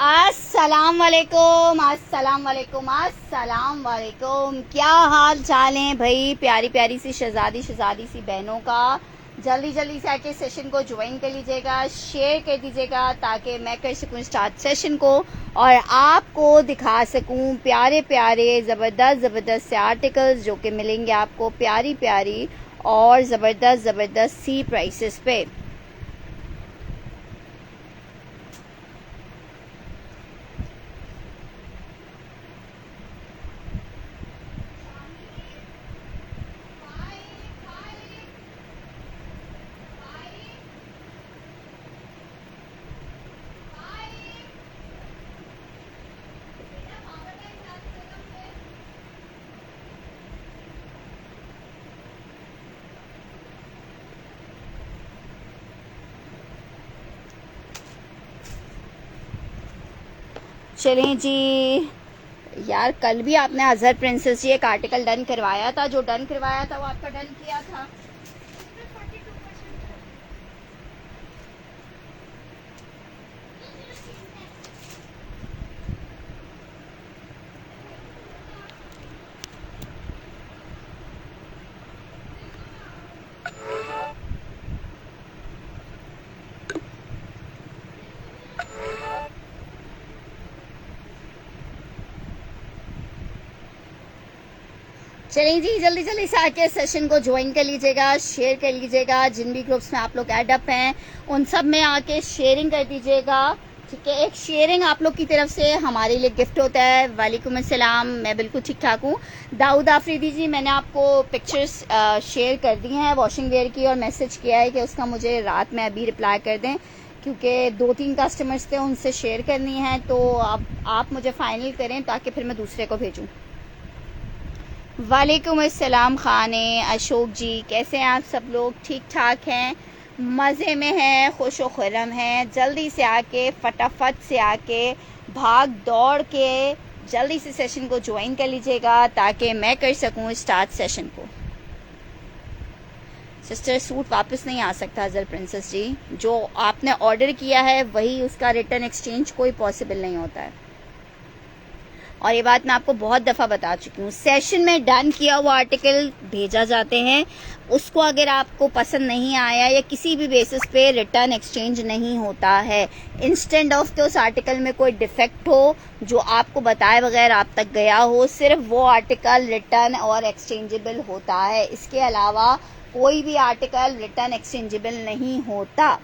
अस्सलाम वालेकुम, अस्सलाम वालेकुम, अस्सलाम वालेकुम। क्या हाल चाल है भाई प्यारी प्यारी सी शहजादी सी बहनों का। जल्दी जल्दी से आके सेशन को ज्वाइन कर लीजिएगा, शेयर कर दीजिएगा ताकि मैं कर सकूं स्टार्ट सेशन को और आपको दिखा सकूं प्यारे प्यारे ज़बरदस्त ज़बरदस्त से आर्टिकल्स जो कि मिलेंगे आपको प्यारी प्यारी और ज़बरदस्त ज़बरदस्त सी प्राइसेस पे। चलें जी यार, कल भी आपने अजहर प्रिंसेस जी एक आर्टिकल डन करवाया था। जो डन करवाया था वो आपका डन किया था। चलिए जी, जल्दी जल्दी से आके सेशन को ज्वाइन कर लीजिएगा, शेयर कर लीजिएगा। जिन भी ग्रुप्स में आप लोग ऐड अप हैं उन सब में आके शेयरिंग कर दीजिएगा, ठीक है। एक शेयरिंग आप लोग की तरफ से हमारे लिए गिफ्ट होता है। वालेकुम अस्सलाम, मैं बिल्कुल ठीक ठाक हूँ। दाऊद आफरीदी जी, मैंने आपको पिक्चर्स शेयर कर दी हैं वॉशिंग वेयर की और मैसेज किया है कि उसका मुझे रात में अभी रिप्लाई कर दें, क्योंकि 2-3 कस्टमर्स थे उनसे शेयर करनी है। तो अब आप मुझे फाइनल करें ताकि फिर मैं दूसरे को भेजूँ। वालेकुम अस्सलाम खाने अशोक जी, कैसे हैं आप सब लोग? ठीक ठाक हैं, मज़े में हैं, खुश व खुर्रम हैं। जल्दी से आके फटाफट से आके भाग दौड़ के जल्दी से सेशन को ज्वाइन कर लीजिएगा ताकि मैं कर सकूं स्टार्ट सेशन को। सिस्टर, सूट वापस नहीं आ सकता अजहर प्रिंसेस जी। जो आपने ऑर्डर किया है वही उसका रिटर्न एक्सचेंज कोई पॉसिबल नहीं होता है, और ये बात मैं आपको बहुत दफ़ा बता चुकी हूँ। सेशन में डन किया हुआ आर्टिकल भेजा जाते हैं, उसको अगर आपको पसंद नहीं आया या किसी भी बेसिस पे रिटर्न एक्सचेंज नहीं होता है। इंस्टेंट ऑफ के उस आर्टिकल में कोई डिफेक्ट हो जो आपको बताए बगैर आप तक गया हो, सिर्फ वो आर्टिकल रिटर्न और एक्सचेंजेबल होता है। इसके अलावा कोई भी आर्टिकल रिटर्न एक्सचेंजेबल नहीं होता।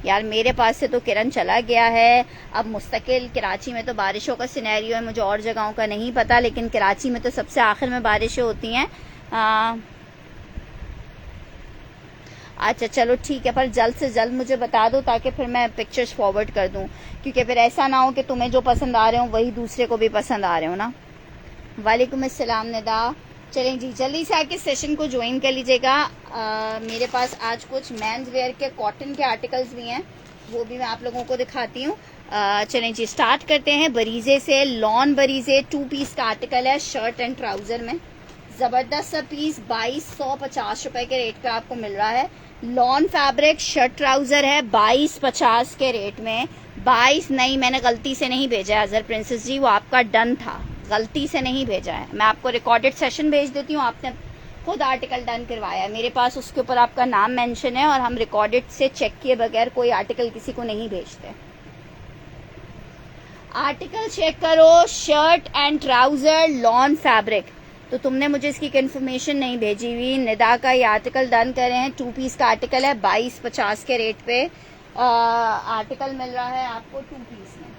यार, मेरे पास से तो किरण चला गया है। अब मुस्तकिल कराची में तो बारिशों का सिनेरियो है, मुझे और जगहों का नहीं पता, लेकिन कराची में तो सबसे आखिर में बारिशें होती हैं। अच्छा चलो ठीक है, पर जल्द से जल्द मुझे बता दो ताकि फिर मैं पिक्चर्स फॉरवर्ड कर दूं, क्योंकि फिर ऐसा ना हो कि तुम्हें जो पसंद आ रहे हो वही दूसरे को भी पसंद आ रहे हो ना। वालेकुम अस्सलाम निदा। चलें जी, जल्दी से आके सेशन को ज्वाइन कर लीजिएगा। मेरे पास आज कुछ मेंस वेयर के कॉटन के आर्टिकल्स भी हैं, वो भी मैं आप लोगों को दिखाती हूँ। चलें जी, स्टार्ट करते हैं बरीजे से। लॉन बरीजे 2 पीस का आर्टिकल है, शर्ट एंड ट्राउजर में। ज़बरदस्त सा पीस 2250 रुपए के रेट पे आपको मिल रहा है। लॉन फैब्रिक शर्ट ट्राउजर है 2250 के रेट में। 22 नहीं, मैंने गलती से नहीं भेजा है अजहर प्रिंसेस जी, वो आपका डन था, गलती से नहीं भेजा है। मैं आपको रिकॉर्डेड सेशन भेज देती हूँ, आपने खुद आर्टिकल डन करवाया है, मेरे पास उसके ऊपर आपका नाम मेंशन है और हम रिकॉर्डेड से चेक किए बगैर कोई आर्टिकल किसी को नहीं भेजते। आर्टिकल चेक करो, shirt and trouser lawn fabric. तो तुमने मुझे इसकी कंफर्मेशन नहीं भेजी हुई। निदा का ये आर्टिकल डन करे हैं, 2 पीस का आर्टिकल है, 2250 के रेट पे आर्टिकल मिल रहा है आपको 2 पीस में।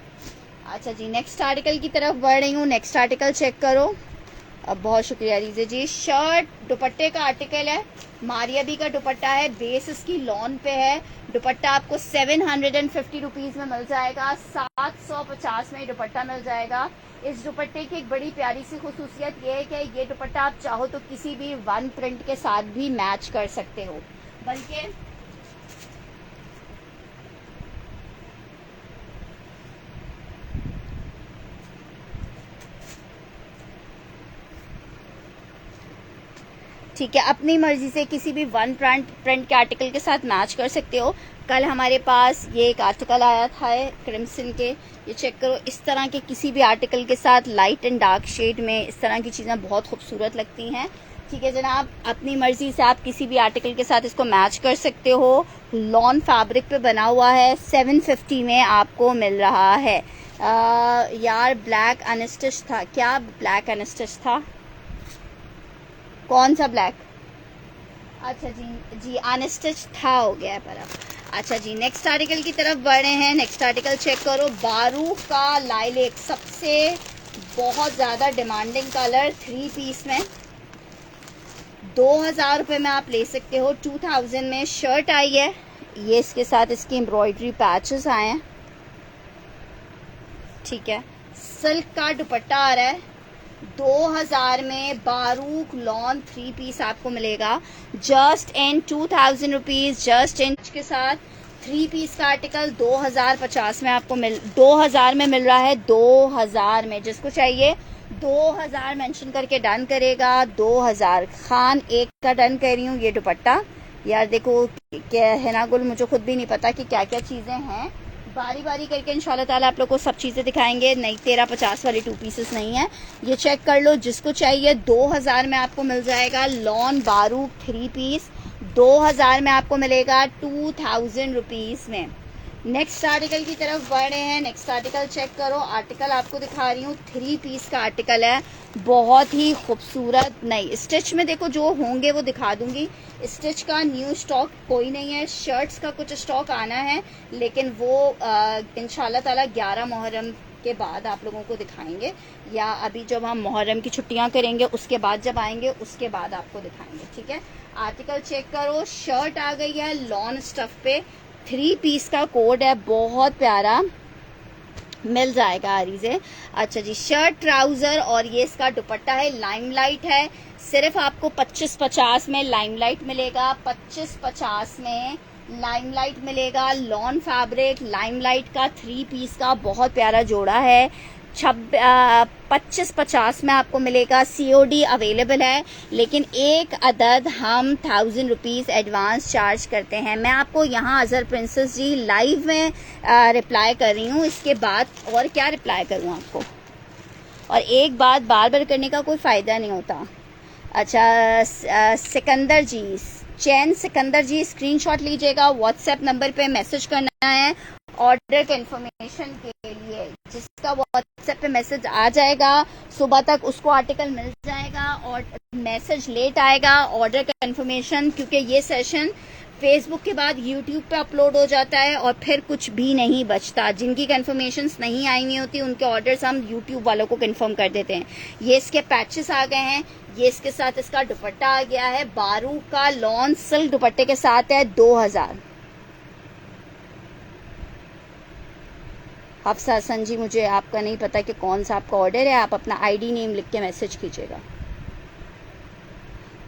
अच्छा जी, नेक्स्ट आर्टिकल की तरफ बढ़ रही हूँ। नेक्स्ट आर्टिकल चेक करो। अब बहुत शुक्रिया रीजे जी। शर्ट दुपट्टे का आर्टिकल है, मारियाबी का दुपट्टा है, बेस इसकी लॉन पे है। दुपट्टा आपको 750 रुपीज़ में मिल जाएगा, 750 में दुपट्टा मिल जाएगा। इस दुपट्टे की एक बड़ी प्यारी सी खूसूसियत ये है कि ये दुपट्टा आप चाहो तो किसी भी वन प्रिंट के साथ भी मैच कर सकते हो, बल्कि ठीक है, अपनी मर्जी से किसी भी वन प्रिंट के आर्टिकल के साथ मैच कर सकते हो। कल हमारे पास ये एक आर्टिकल आया था क्रिम्सन के, ये चेक करो, इस तरह के किसी भी आर्टिकल के साथ लाइट एंड डार्क शेड में इस तरह की चीज़ें बहुत खूबसूरत लगती हैं। ठीक है जनाब, अपनी मर्जी से आप किसी भी आर्टिकल के साथ इसको मैच कर सकते हो। लॉन फैब्रिक पे बना हुआ है, 750 में आपको मिल रहा है। यार ब्लैक अनस्टिच था क्या? ब्लैक अनस्टिच था, कौन सा ब्लैक? अच्छा जी अनस्टिच था, हो गया है पर अब। अच्छा जी, नेक्स्ट आर्टिकल की तरफ बढ़ रहे हैं। नेक्स्ट आर्टिकल चेक करो, बारूक का लाइलेक, सबसे बहुत ज़्यादा डिमांडिंग कलर, 3 पीस में 2000 रुपये में आप ले सकते हो। 2000 में शर्ट आई है, ये इसके साथ इसकी एम्ब्रॉयडरी पैचेस आए हैं। ठीक है, सिल्क का दुपट्टा आ रहा है, 2000 में बारूक लॉन 3 पीस आपको मिलेगा just in 2000 rupees, just in के साथ 3 पीस का आर्टिकल 2050 में आपको 2000 में मिल रहा है। 2000 में जिसको चाहिए 2000 मेंशन करके डन करेगा। 2000 खान एक का डन कर रही हूँ। ये दुपट्टा यार देखो क्या है ना गुल, मुझे खुद भी नहीं पता कि क्या क्या चीजें हैं, बारी बारी करके इंशाल्लाह ताला आप लोग को सब चीज़ें दिखाएंगे। नहीं 1350 वाली 2 पीसेस नहीं है, ये चेक कर लो, जिसको चाहिए 2000 में आपको मिल जाएगा। लॉन बारूक 3 पीस 2000 में आपको मिलेगा 2000 रुपीज़ में। नेक्स्ट आर्टिकल की तरफ बढ़ रहे हैं। नेक्स्ट आर्टिकल चेक करो, आर्टिकल आपको दिखा रही हूँ, 3 पीस का आर्टिकल है, बहुत ही खूबसूरत। नहीं स्टिच में देखो जो होंगे वो दिखा दूंगी, स्टिच का न्यू स्टॉक कोई नहीं है। शर्ट्स का कुछ स्टॉक आना है, लेकिन वो इंशाल्लाह ताला 11 मुहर्रम के बाद आप लोगों को दिखाएंगे, या अभी जब हम मुहर्रम की छुट्टियां करेंगे उसके बाद जब आएंगे उसके बाद आपको दिखाएंगे। ठीक है, आर्टिकल चेक करो, शर्ट आ गई है लॉन स्टफ पे, 3 पीस का कोड है, बहुत प्यारा मिल जाएगा आरी से। अच्छा जी, शर्ट ट्राउजर और ये इसका दुपट्टा है, लाइमलाइट है, सिर्फ आपको 2550 में लाइमलाइट मिलेगा। 2550 में लाइमलाइट मिलेगा। लॉन फैब्रिक लाइमलाइट का 3 पीस का बहुत प्यारा जोड़ा है, 2550 में आपको मिलेगा। COD अवेलेबल है, लेकिन एक अदद हम 1000 रुपीज़ एडवांस चार्ज करते हैं। मैं आपको यहाँ अजहर प्रिंसेस जी लाइव में रिप्लाई कर रही हूँ, इसके बाद और क्या रिप्लाई करूँ आपको, और एक बात बार बार करने का कोई फ़ायदा नहीं होता। अच्छा सिकंदर जी, चैन सिकंदर जी, स्क्रीनशॉट लीजिएगा, व्हाट्सएप नंबर पे मैसेज करना है ऑर्डर कंफर्मेशन के लिए। जिसका व्हाट्सएप पे मैसेज आ जाएगा सुबह तक उसको आर्टिकल मिल जाएगा, और मैसेज लेट आएगा ऑर्डर कंफर्मेशन, क्योंकि ये सेशन फेसबुक के बाद यूट्यूब पे अपलोड हो जाता है और फिर कुछ भी नहीं बचता। जिनकी कंफर्मेशंस नहीं आई हुई होती उनके ऑर्डर्स हम यूट्यूब वालों को कंफर्म कर देते हैं। ये इसके पैचेस आ गए हैं, ये इसके साथ इसका दुपट्टा आ गया है, बारूक का लॉन सिल्क दुपट्टे के साथ है। 2000। हफ्सा हसन जी, मुझे आपका नहीं पता कि कौन सा आपका ऑर्डर है, आप अपना ID नेम लिख के मैसेज कीजिएगा,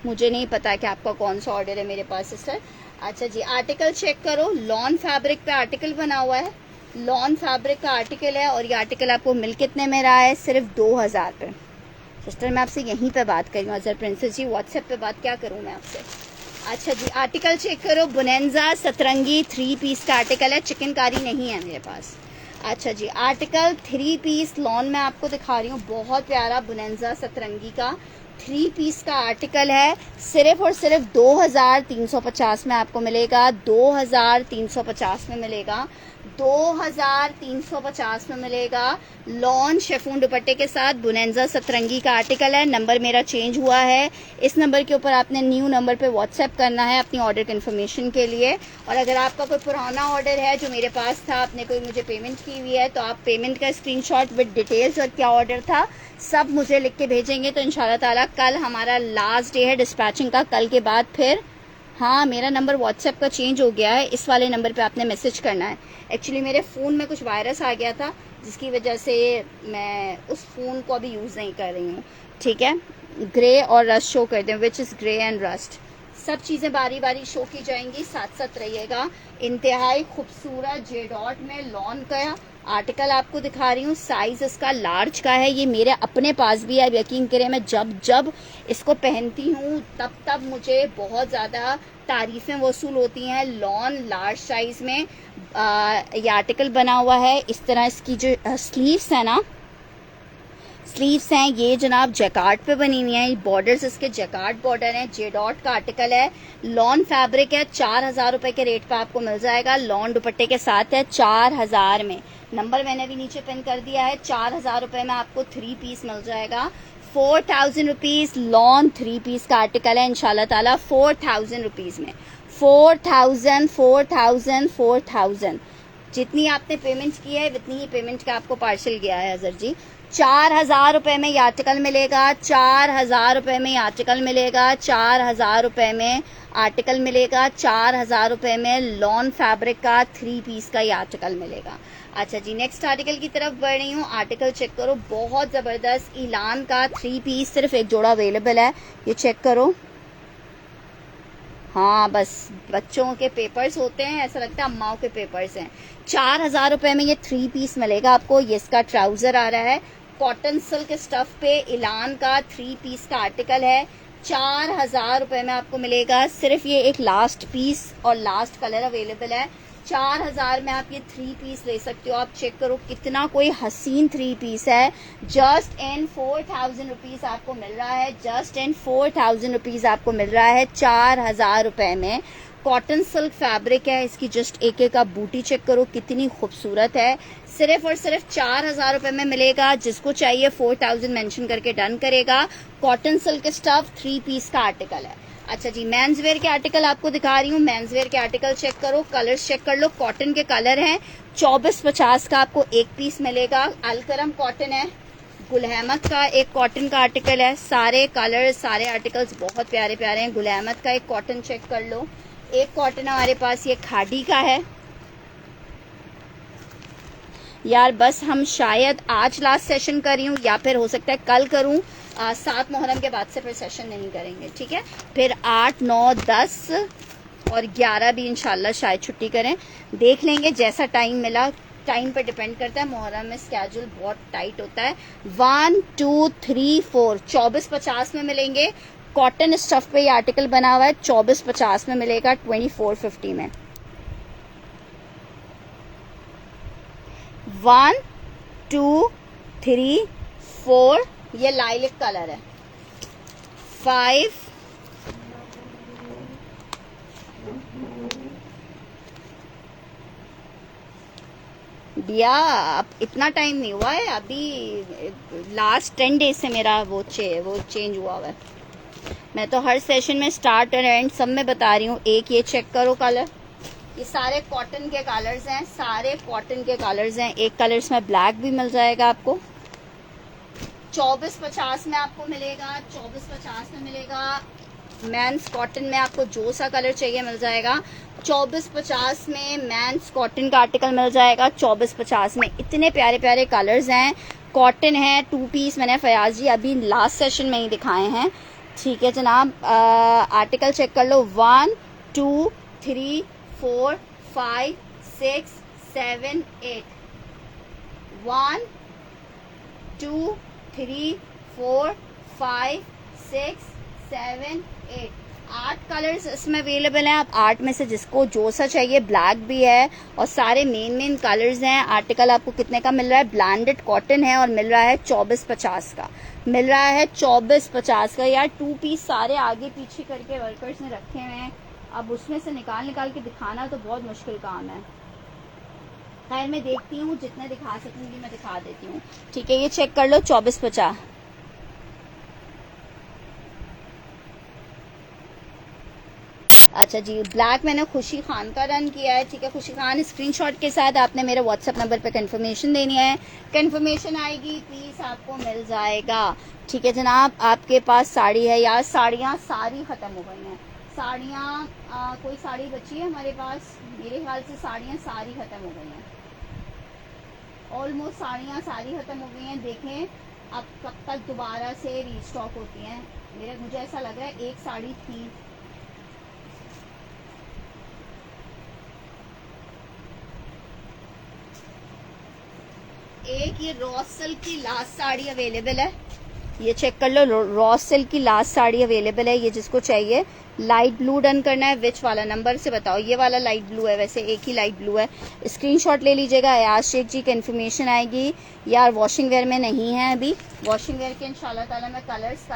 मुझे नहीं पता कि आपका कौन सा ऑर्डर है मेरे पास सिस्टर। अच्छा जी, आर्टिकल चेक करो, लॉन फैब्रिक पे आर्टिकल बना हुआ है, लॉन फैब्रिक का आर्टिकल है, और ये आर्टिकल आपको मिल कितने में रहा है? सिर्फ 2000 पे। सिस्टर मैं आपसे यहीं पे बात कर रही हूँ अजहर प्रिंसेस जी, व्हाट्सएप पे बात क्या करूँ मैं आपसे। अच्छा जी, आर्टिकल चेक करो, बुनेंजा सतरंगी 3 पीस का आर्टिकल है, चिकनकारी नहीं है मेरे पास। अच्छा जी, आर्टिकल 3 पीस लॉन में आपको दिखा रही हूँ, बहुत प्यारा बुनेंजा सतरंगी का 3 पीस का आर्टिकल है, सिर्फ और सिर्फ 2350 में आपको मिलेगा। 2350 में मिलेगा, 2350 में मिलेगा। लॉन शेफून दुपट्टे के साथ बुनेंजा सतरंगी का आर्टिकल है। नंबर मेरा चेंज हुआ है, इस नंबर के ऊपर आपने न्यू नंबर पे व्हाट्सएप करना है अपनी ऑर्डर कंफर्मेशन के लिए। और अगर आपका कोई पुराना ऑर्डर है जो मेरे पास था, आपने कोई मुझे पेमेंट की हुई है, तो आप पेमेंट का स्क्रीनशॉट विद डिटेल्स और क्या ऑर्डर था सब मुझे लिख के भेजेंगे, तो इंशाल्लाह ताला कल हमारा लास्ट डे है डिस्पैचिंग का। कल के बाद फिर हाँ, मेरा नंबर व्हाट्सएप का चेंज हो गया है, इस वाले नंबर पे आपने मैसेज करना है। एक्चुअली मेरे फ़ोन में कुछ वायरस आ गया था, जिसकी वजह से मैं उस फ़ोन को अभी यूज़ नहीं कर रही हूँ। ठीक है, ग्रे और रस्ट शो कर दें, which is grey and rust, सब चीज़ें बारी बारी शो की जाएंगी, साथ साथ रहिएगा। इंतहाई खूबसूरत जे डॉट में लॉन का आर्टिकल आपको दिखा रही हूँ। साइज इसका लार्ज का है, ये मेरे अपने पास भी है। यकीन करें मैं जब जब इसको पहनती हूँ तब तब मुझे बहुत ज़्यादा तारीफ़ें वसूल होती हैं। लॉन लार्ज साइज में ये आर्टिकल बना हुआ है। इस तरह इसकी जो स्लीव्स है ना, स्लीव्स हैं ये जनाब जैकार्ड पे बनी हुई हैं। बॉर्डर्स इसके जैकार्ड बॉर्डर हैं। जे डॉट का आर्टिकल है, लॉन फैब्रिक है। 4,000 रुपए के रेट पे आपको मिल जाएगा। लॉन दुपट्टे के साथ है 4,000 में। नंबर मैंने भी नीचे पिन कर दिया है। 4,000 रुपए में आपको 3 पीस मिल जाएगा। 4,000 रुपीज लॉन 3 पीस का आर्टिकल है इंशाल्लाह ताला। 4,000 रुपीज में 4,000 जितनी आपने पेमेंट की है उतनी ही पेमेंट का आपको पार्सल गया है अजहर जी। 4,000 रुपए में ये आर्टिकल मिलेगा। 4,000 रुपए में ये आर्टिकल मिलेगा। 4,000 रुपए में आर्टिकल मिलेगा। 4,000 रुपए में लॉन फैब्रिक का 3 पीस का ये आर्टिकल मिलेगा। अच्छा जी, नेक्स्ट आर्टिकल की तरफ बढ़ रही हूँ। आर्टिकल चेक करो, बहुत जबरदस्त ईलान का 3 पीस, सिर्फ एक जोड़ा अवेलेबल है। ये चेक करो। हाँ, बस बच्चों के पेपर्स होते हैं, ऐसा लगता है अम्माओं के पेपर्स हैं। 4,000 रुपए में ये 3 पीस मिलेगा आपको। ये इसका ट्राउजर आ रहा है, कॉटन सिल्क स्टफ पे इलान का 3 पीस का आर्टिकल है। 4,000 रुपए में आपको मिलेगा। सिर्फ ये एक लास्ट पीस और लास्ट कलर अवेलेबल है। 4,000 में आप ये 3 पीस ले सकते हो। आप चेक करो कितना कोई हसीन 3 पीस है। जस्ट इन 4,000 रुपीज आपको मिल रहा है। जस्ट इन 4,000 रुपीज आपको मिल रहा है 4,000 रुपए में। कॉटन सिल्क फैब्रिक है। इसकी जस्ट एक एक आप बूटी चेक करो कितनी खूबसूरत है। सिर्फ और सिर्फ 4,000 रुपए में मिलेगा। जिसको चाहिए 4,000 मेंशन करके डन करेगा। कॉटन सिल्क स्टफ 3 पीस का आर्टिकल है। अच्छा जी, मेंस वेयर के आर्टिकल आपको दिखा रही हूँ। मेंस वेयर के आर्टिकल चेक करो, कलर्स चेक कर लो। कॉटन के कलर हैं। 2450 का आपको एक पीस मिलेगा। अलकरम कॉटन है। गुल अहमद का एक कॉटन का आर्टिकल है। सारे कलर्स सारे आर्टिकल्स बहुत प्यारे प्यारे हैं। गुल अहमद का एक कॉटन चेक कर लो। एक कॉटन हमारे पास ये खादी का है। यार बस हम शायद आज लास्ट सेशन कर रही हूँ या फिर हो सकता है कल करूँ। 7 मुहर्रम के बाद से फिर सेशन नहीं करेंगे, ठीक है। फिर 8, 9, 10 और 11 भी इंशाल्लाह शायद छुट्टी करें, देख लेंगे जैसा टाइम मिला। टाइम पे डिपेंड करता है, मुहर्रम में स्केड्यूल बहुत टाइट होता है। 1, 2, 3, 4 2450 में मिलेंगे। कॉटन स्टफ पे ये आर्टिकल बना हुआ है। 2450 में मिलेगा। 2450 में 1, 2, 3, 4 ये लाइलिक कलर है। 5, दिया अब इतना टाइम नहीं हुआ है, अभी लास्ट 10 डेज से मेरा वो चेंज हुआ है। मैं तो हर सेशन में स्टार्ट और एंड सब में बता रही हूँ। एक ये चेक करो कलर, ये सारे कॉटन के कलर्स हैं। सारे कॉटन के कलर्स हैं। एक कलर इसमें ब्लैक भी मिल जाएगा आपको। 2450 में आपको मिलेगा। 2450 में मिलेगा। मेंस कॉटन में आपको जो सा कलर चाहिए मिल जाएगा। 2450 में मेंस कॉटन का आर्टिकल मिल जाएगा। 2450 में इतने प्यारे प्यारे कलर्स हैं। कॉटन है 2 पीस। मैंने फयाज जी अभी लास्ट सेशन में ही दिखाए हैं, ठीक है जनाब। आर्टिकल चेक कर लो। 1, 2, 3, 4, 5, 6, 7, 8 1, 2, 3, 4, 5, 6, 7, 8 8 कलर्स इसमें अवेलेबल हैं। आप 8 में से जिसको जो सा चाहिए, ब्लैक भी है और सारे मेन कलर्स हैं। आर्टिकल आपको कितने का मिल रहा है? ब्लैंडेड कॉटन है और मिल रहा है 2450 का। मिल रहा है 2450 का। यार 2 पीस सारे आगे पीछे करके वर्कर्स ने रखे हुए हैं, अब उसमें से निकाल के दिखाना तो बहुत मुश्किल काम है। खैर मैं देखती हूँ, जितने दिखा सकूंगी मैं दिखा देती हूँ, ठीक है। ये चेक कर लो 2450। अच्छा जी, ब्लैक मैंने खुशी खान का रन किया है, ठीक है। खुशी खान स्क्रीनशॉट के साथ आपने मेरे व्हाट्सएप नंबर पे कंफर्मेशन देनी है। कंफर्मेशन आएगी, पीस आपको मिल जाएगा, ठीक है जनाब। आपके पास साड़ी है यार? साड़ियाँ सारी ख़त्म हो गई हैं। साड़ियाँ कोई साड़ी बची है हमारे पास? मेरे ख्याल से साड़ियाँ सारी ख़त्म हो गई हैं। ऑलमोस्ट साड़ियाँ सारी ख़त्म हो गई हैं। देखें अब कब तक दोबारा से रीस्टॉक होती हैं। मुझे ऐसा लग रहा है एक साड़ी थी, एक ये रॉ सिल्क की लास्ट साड़ी अवेलेबल है, ये चेक कर लो। रॉ सिल्क की लास्ट साड़ी अवेलेबल है, ये जिसको चाहिए। लाइट ब्लू डन करना है, विच वाला नंबर से बताओ। ये वाला लाइट ब्लू है, वैसे एक ही लाइट ब्लू है। स्क्रीनशॉट ले लीजिएगा। अयाज शेख जी की इन्फॉर्मेशन आएगी यार, वॉशिंग वेयर में नहीं है अभी। वॉशिंग वेयर के इंशाल्लाह ताला मैं कलर्स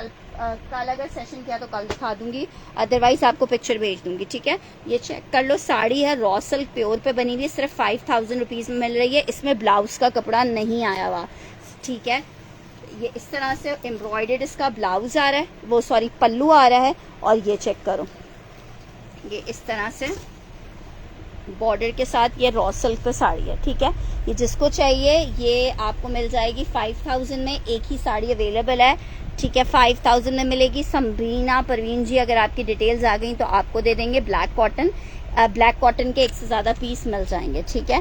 कल अगर सेशन किया तो कल दिखा दूंगी, अदरवाइज आपको पिक्चर भेज दूंगी, ठीक है। ये चेक कर लो, साड़ी है रॉ सिल्क प्योर पे बनी हुई है, सिर्फ 5000 रुपीज में मिल रही है। इसमें ब्लाउज का कपड़ा नहीं आया हुआ, ठीक है। ये इस तरह से एम्ब्रॉयडर्ड इसका ब्लाउज आ रहा है, वो सॉरी पल्लू आ रहा है। और ये चेक करो, ये इस तरह से बॉर्डर के साथ ये रॉ सिल्क पे साड़ी है, ठीक है। ये जिसको चाहिए ये आपको मिल जाएगी 5000 में। एक ही साड़ी अवेलेबल है, ठीक है, 5000 में मिलेगी। संबीना परवीन जी, अगर आपकी डिटेल्स आ गई तो आपको दे देंगे ब्लैक कॉटन के एक से ज्यादा पीस मिल जाएंगे, ठीक है।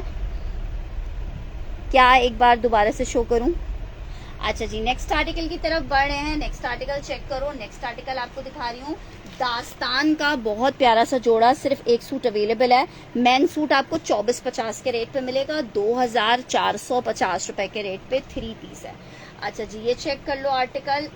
क्या एक बार दोबारा से शो करूं? अच्छा जी, नेक्स्ट आर्टिकल की तरफ बढ़ रहे हैं। नेक्स्ट आर्टिकल चेक करो। नेक्स्ट आर्टिकल आपको दिखा रही हूँ दास्तान का बहुत प्यारा सा जोड़ा। सिर्फ एक सूट अवेलेबल है। मेन सूट आपको 2450 के रेट पे मिलेगा, 2450 रुपए के रेट पे 3 पीस है। अच्छा जी, ये चेक कर लो आर्टिकल।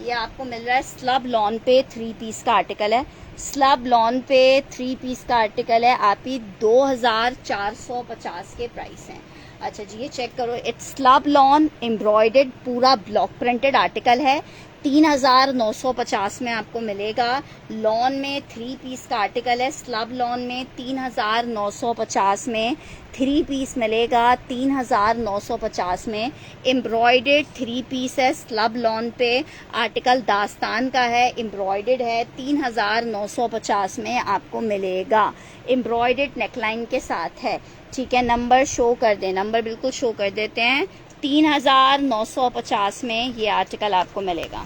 ये आपको मिल रहा है स्लब लॉन पे 3 पीस का आर्टिकल है। स्लब लॉन पे 3 पीस का आर्टिकल है, आपकी 2450 के प्राइस हैं। अच्छा जी, ये चेक करो, इट्स स्लब लॉन एम्ब्रॉयडर्ड पूरा ब्लॉक प्रिंटेड आर्टिकल है। 3950 में आपको मिलेगा। लॉन में 3 पीस का आर्टिकल है। स्लब लॉन में 3950 में 3 पीस मिलेगा। 3950 में एम्ब्रॉयडर्ड 3 पीस है। स्लब लॉन पे आर्टिकल दास्तान का है, एम्ब्रॉयडर्ड है। 3950 में आपको मिलेगा। एम्ब्रॉयडर्ड नेकलाइन के साथ है, ठीक है। नंबर शो कर दे, नंबर बिल्कुल शो कर देते हैं। 3950 में ये आर्टिकल आपको मिलेगा।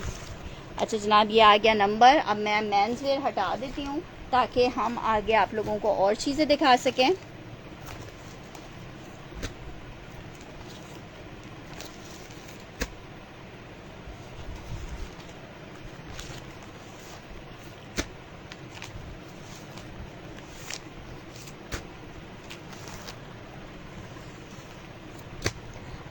अच्छा जनाब, ये आ गया नंबर। अब मैं मेंस वेयर हटा देती हूँ ताकि हम आगे आप लोगों को और चीज़ें दिखा सकें।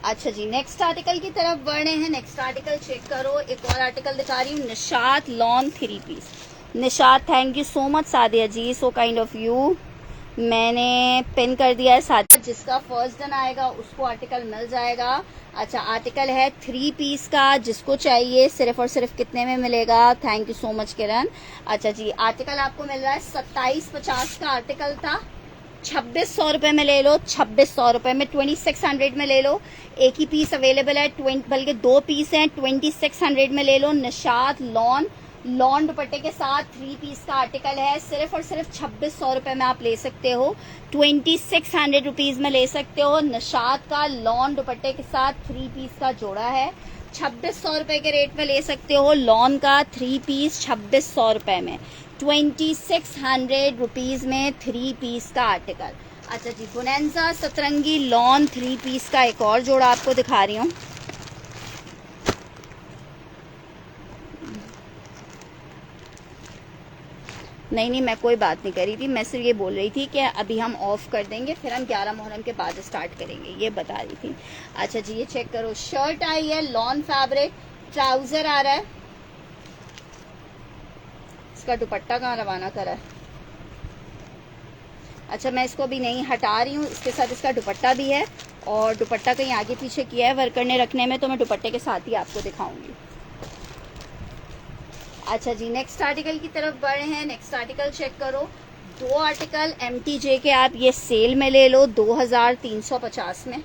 अच्छा जी, नेक्स्ट आर्टिकल की तरफ बढ़ रहे हैं। नेक्स्ट आर्टिकल चेक करो। एक और आर्टिकल दिखा रही हूँ, Nishat lawn 3 piece. Nishat, thank you so much Sadia ji, so kind of you. मैंने पिन कर दिया है साथ, जिसका फर्स्ट डन आएगा उसको आर्टिकल मिल जाएगा। अच्छा, आर्टिकल है 3 पीस का, जिसको चाहिए सिर्फ और सिर्फ कितने में मिलेगा? थैंक यू सो मच किरण। अच्छा जी, आर्टिकल आपको मिल रहा है 2750 का आर्टिकल था, 2600 रुपए में ले लो। 2600 रुपए में 2600 में ले लो। एक ही पीस अवेलेबल है, बल्कि 2 पीस हैं, 2600 में ले लो। निशात लॉन दुपट्टे के साथ 3 पीस का आर्टिकल है। सिर्फ और सिर्फ 2600 रुपए में आप ले सकते हो। 2600 रुपीज में ले सकते हो। निशात का लॉन दुपट्टे के साथ 3 पीस का जोड़ा है, 2600 रुपए के रेट में ले सकते हो। लॉन का 3 पीस 2600 रुपए में, 2600 रुपीज में 3 पीस का आर्टिकल। अच्छा जी, बोनेंजा सतरंगी लॉन 3 पीस का एक और जोड़ा आपको दिखा रही हूँ। नहीं, मैं कोई बात नहीं कर रही थी, मैं सिर्फ ये बोल रही थी कि अभी हम ऑफ कर देंगे, फिर हम 11 मुहर्रम के बाद स्टार्ट करेंगे, ये बता रही थी। अच्छा जी, ये चेक करो, शर्ट आई है लॉन फैब्रिक, ट्राउजर आ रहा है। इसका दुपट्टा कहाँ रवाना करा है? अच्छा, मैं इसको अभी नहीं हटा रही हूँ, इसके साथ इसका दुपट्टा भी है। और दुपट्टा कहीं आगे पीछे किया है वर्कर ने रखने में, तो मैं दुपट्टे के साथ ही आपको दिखाऊंगी। अच्छा जी, नेक्स्ट आर्टिकल की तरफ बढ़े हैं। नेक्स्ट आर्टिकल चेक करो। 2 आर्टिकल MTJ के आप ये सेल में ले लो, 2350 में,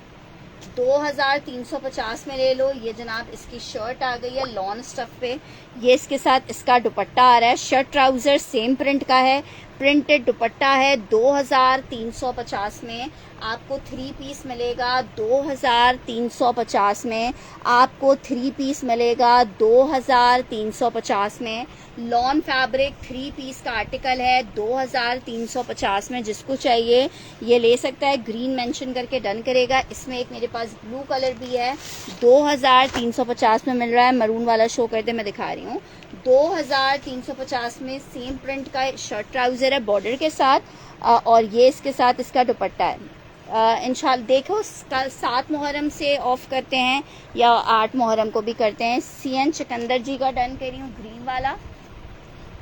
2350 में ले लो। ये जनाब इसकी शर्ट आ गई है लॉन स्टफ पे, ये इसके साथ इसका दुपट्टा आ रहा है। शर्ट ट्राउजर सेम प्रिंट का है, प्रिंटेड दुपट्टा है। 2350 में आपको 3 पीस मिलेगा। 2350 में आपको 3 पीस मिलेगा। 2350 में लॉन फैब्रिक 3 पीस का आर्टिकल है। 2350 में जिसको चाहिए ये ले सकता है। ग्रीन मेंशन करके डन करेगा। इसमें एक मेरे पास ब्लू कलर भी है, 2350 में मिल रहा है। मरून वाला शो कर दे, मैं दिखा रही हूँ। 2350 में सेम प्रिंट का शर्ट ट्राउजर है बॉर्डर के साथ, और ये इसके साथ इसका दुपट्टा है। इंशाल्लाह देखो, 7 मुहर्रम से ऑफ करते हैं या 8 मुहर्रम को भी करते हैं। CN सिकंदर जी का डन करी हूँ, ग्रीन वाला।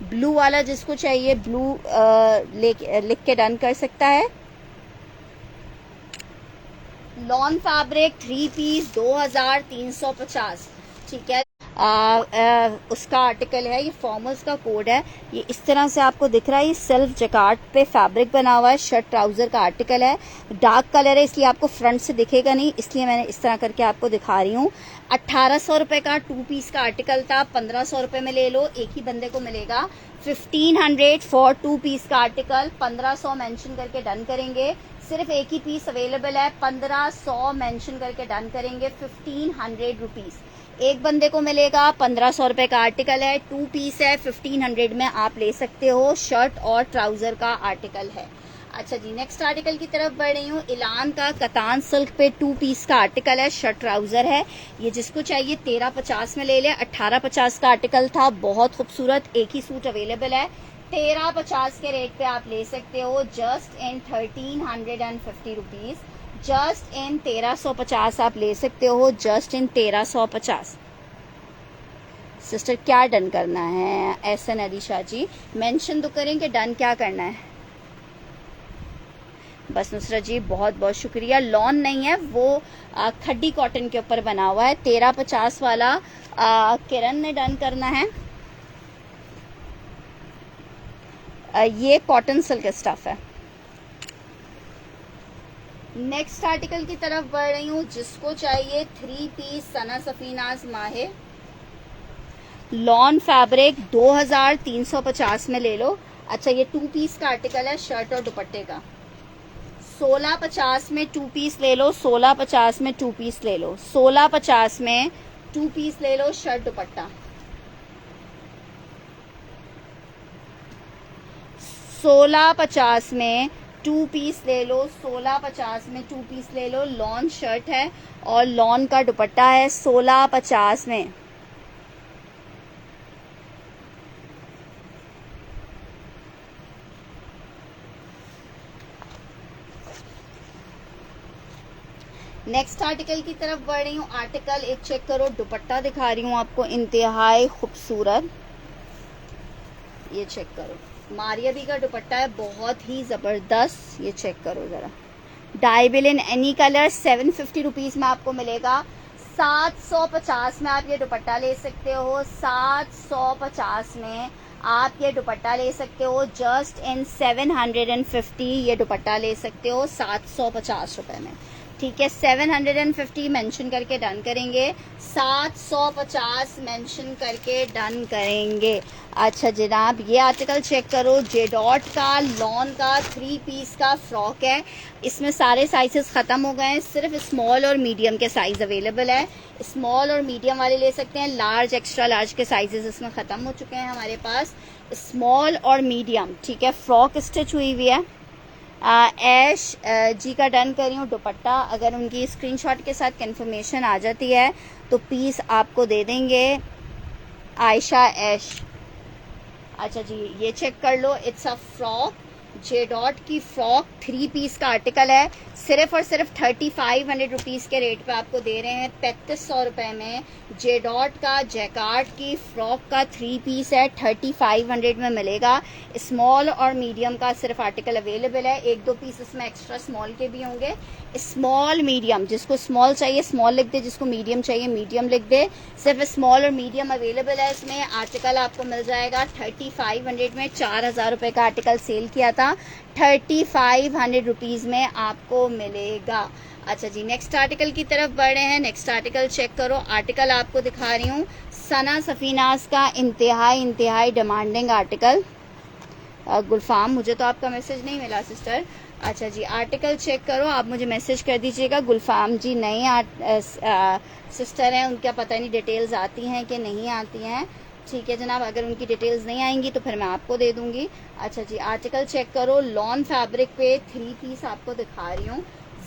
ब्लू वाला जिसको चाहिए ब्लू लिख के डन कर सकता है। लॉन फैब्रिक 3 पीस 2350, ठीक है। उसका आर्टिकल है, ये फॉर्मल्स का कोड है। ये इस तरह से आपको दिख रहा है, ये सेल्फ जैकार्ड पे फैब्रिक बना हुआ है, शर्ट ट्राउजर का आर्टिकल है। डार्क कलर है इसलिए आपको फ्रंट से दिखेगा नहीं, इसलिए मैंने इस तरह करके आपको दिखा रही हूँ। 1800 रुपए का 2 पीस का आर्टिकल था, 1500 रुपए में ले लो, एक ही बंदे को मिलेगा। 1500 फॉर 2 पीस का आर्टिकल, 1500 मेंशन करके डन करेंगे। सिर्फ एक ही पीस अवेलेबल है, 1500 मेंशन करके डन करेंगे। 1500 रुपीज एक बंदे को मिलेगा। 1500 रुपए का आर्टिकल है, 2 पीस है, 1500 में आप ले सकते हो। शर्ट और ट्राउजर का आर्टिकल है। अच्छा जी, नेक्स्ट आर्टिकल की तरफ बढ़ रही हूँ। इलान का कतान सिल्क पे 2 पीस का आर्टिकल है, शर्ट ट्राउजर है। ये जिसको चाहिए 1350 में ले ले। 1850 का आर्टिकल था, बहुत खूबसूरत, एक ही सूट अवेलेबल है। 1350 के रेट पे आप ले सकते हो, just in 1350 rupees. Just in 1350 आप ले सकते हो, जस्ट इन 1350। सिस्टर क्या डन करना है? एहसन अली शाह जी मेंशन तो करें कि डन क्या करना है। बस नुसरत जी बहुत बहुत शुक्रिया। लॉन नहीं है वो, खड्डी कॉटन के ऊपर बना हुआ है। 1350 वाला किरण ने डन करना है। ये कॉटन सिल्क स्टफ है। नेक्स्ट आर्टिकल की तरफ बढ़ रही हूँ। जिसको चाहिए 3 पीस सना सफीनाज माहे लॉन फैब्रिक 2350 में ले लो। अच्छा, ये 2 पीस का आर्टिकल है, शर्ट और दुपट्टे का। 1650 में 2 पीस ले लो, 1650 में 2 पीस ले लो, 1650 में 2 पीस ले लो, शर्ट दुपट्टा। 1650 में 2 पीस ले लो, 1650 में 2 पीस ले लो। लॉन शर्ट है और लॉन का दुपट्टा है 1650 में। नेक्स्ट आर्टिकल की तरफ बढ़ रही हूँ। आर्टिकल एक चेक करो, दुपट्टा दिखा रही हूँ आपको, इंतहाई खूबसूरत। ये चेक करो, मारिया बी का दुपट्टा है, बहुत ही जबरदस्त। ये चेक करो जरा, डाइबिल इन एनी कलर 750 रुपीज में आपको मिलेगा। 750 में आप ये दुपट्टा ले सकते हो, 750 में आप ये दुपट्टा ले सकते हो। जस्ट इन 750 ये दुपट्टा ले सकते हो 750 रुपए में, ठीक है। 750 मेंशन करके डन करेंगे, 750 मेंशन करके डन करेंगे। अच्छा जनाब, ये आर्टिकल चेक करो, जे डॉट का लॉन का 3 पीस का फ्रॉक है। इसमें सारे साइजेस खत्म हो गए हैं, सिर्फ स्मॉल और मीडियम के साइज अवेलेबल है। स्मॉल और मीडियम वाले ले सकते हैं, लार्ज एक्स्ट्रा लार्ज के साइजेस इसमें खत्म हो चुके हैं हमारे पास। स्मॉल और मीडियम, ठीक है। फ्रॉक स्टिच हुई हुई है। ऐश जी का डन कर रही हूँ दुपट्टा। अगर उनकी स्क्रीनशॉट के साथ कंफर्मेशन आ जाती है तो पीस आपको दे देंगे। आयशा ऐश, अच्छा जी ये चेक कर लो, it's a frock, J dot की फ्रॉक 3 पीस का आर्टिकल है। सिर्फ और सिर्फ 3500 रुपीज़ के रेट पे आपको दे रहे हैं, 3500 रुपये में। जे डॉट का जैकार्ड की फ्रॉक का 3 पीस है, 3500 में मिलेगा। स्मॉल और मीडियम का सिर्फ आर्टिकल अवेलेबल है, 1-2 पीस इसमें एक्स्ट्रा स्मॉल के भी होंगे। स्मॉल मीडियम, जिसको स्मॉल चाहिए स्मॉल लिख दे, जिसको मीडियम चाहिए मीडियम लिख दे। सिर्फ स्मॉल और मीडियम अवेलेबल है इसमें। आर्टिकल आपको मिल जाएगा 3500 में। 4000 रुपये का आर्टिकल सेल किया था, 3500 रुपीज़ में आपको मिलेगा। अच्छा जी, नेक्स्ट आर्टिकल की तरफ बढ़ रहे हैं। नेक्स्ट आर्टिकल चेक करो, आर्टिकल आपको दिखा रही हूँ सना सफीनाज का इंतहाई डिमांडिंग आर्टिकल। गुलफाम, मुझे तो आपका मैसेज नहीं मिला सिस्टर। अच्छा जी, आर्टिकल चेक करो, आप मुझे मैसेज कर दीजिएगा। गुलफाम जी नए सिस्टर हैं, उनका पता नहीं डिटेल्स आती हैं कि नहीं आती हैं, ठीक है जनाब। अगर उनकी डिटेल्स नहीं आएंगी तो फिर मैं आपको दे दूंगी। अच्छा जी, आर्टिकल चेक करो, लॉन फैब्रिक पे 3 पीस आपको दिखा रही हूँ।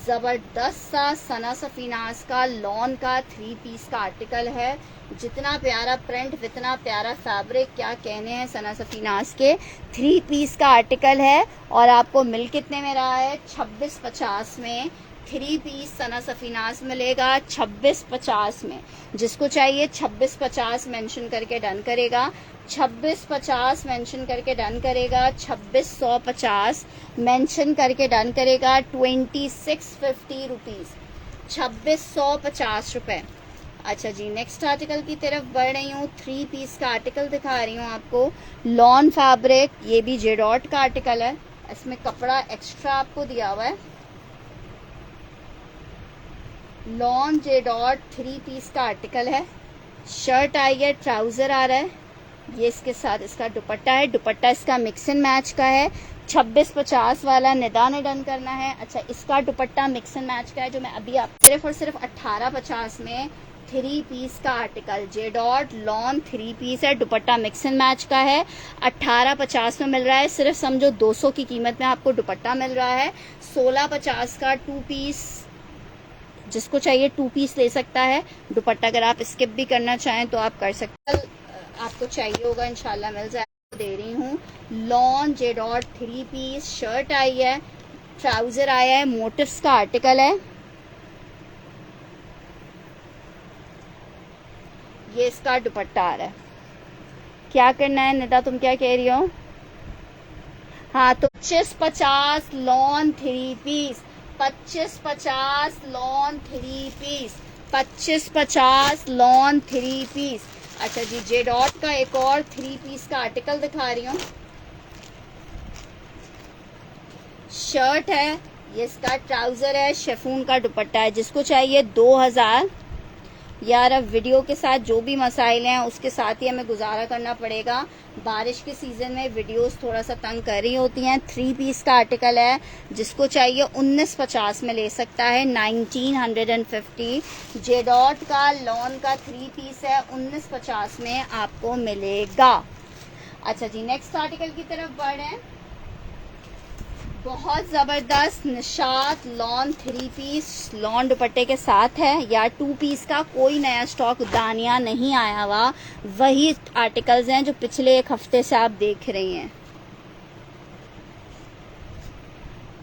ज़बरदस्त सा सना सफीनाज का लॉन का 3 पीस का आर्टिकल है। जितना प्यारा प्रिंट, जितना प्यारा फैब्रिक, क्या कहने हैं सना सफीनाज के। 3 पीस का आर्टिकल है और आपको मिल कितने में रहा है? 2650 में 3 पीस सना सफीनाज मिलेगा 2650 में। जिसको चाहिए 2650 मेंशन करके डन करेगा, 2650 मेंशन करके डन करेगा, 2650 मेंशन करके डन करेगा। 2650 रुपीज़, 2650 रुपये। अच्छा जी, नेक्स्ट आर्टिकल की तरफ बढ़ रही हूँ। 3 पीस का आर्टिकल दिखा रही हूँ आपको, लॉन फैब्रिक। ये भी जेडॉट का आर्टिकल है, इसमें कपड़ा एक्स्ट्रा आपको दिया हुआ है। लॉन जेडॉट 3 पीस का आर्टिकल है। शर्ट आई है, ट्राउजर आ रहा है, ये इसके साथ इसका दुपट्टा है। दुपट्टा इसका मिक्स एंड मैच का है। 2650 वाला निदा ने डन करना है। अच्छा, इसका दुपट्टा मिक्स एंड मैच का है, जो मैं अभी आप सिर्फ और सिर्फ 1850 में 3 पीस का आर्टिकल जेडॉट लॉन 3 पीस है। दुपट्टा मिक्स एंड मैच का है, 1850 में मिल रहा है। सिर्फ समझो 200 की कीमत में आपको दुपट्टा मिल रहा है। 1650 का 2 पीस, जिसको चाहिए 2 पीस ले सकता है। दुपट्टा अगर आप स्किप भी करना चाहें तो आप कर सकते हैं, आपको चाहिए होगा इंशाल्लाह मिल जाएगा। दे रही हूँ लॉन जेडॉट 3 पीस। शर्ट आई है, ट्राउजर आया है, मोटिव्स का आर्टिकल है। ये इसका दुपट्टा आ रहा है। क्या करना है निदा, तुम क्या कह रही हो? हाँ, तो 2550 lawn 3 piece, 2550 lawn 3 piece, 2550 lawn 3 piece. अच्छा जी, जेडॉट का एक और 3 पीस का आर्टिकल दिखा रही हूँ। शर्ट है, ये इसका ट्राउजर है, शेफून का दुपट्टा है। जिसको चाहिए 2000। यार अब वीडियो के साथ जो भी मसाइल हैं उसके साथ ही हमें गुजारा करना पड़ेगा। बारिश के सीजन में वीडियोस थोड़ा सा तंग कर रही होती हैं। 3 पीस का आर्टिकल है, जिसको चाहिए 1950 में ले सकता है, 1950। जेडॉट का लॉन का 3 पीस है, 1950 में आपको मिलेगा। अच्छा जी, नेक्स्ट आर्टिकल की तरफ बढ़ रहे हैं। बहुत ज़बरदस्त निशात लॉन 3 पीस लॉन दुपट्टे के साथ है। या 2 पीस का कोई नया स्टॉक दानिया नहीं आया हुआ, वही आर्टिकल्स हैं जो पिछले 1 हफ्ते से आप देख रही हैं।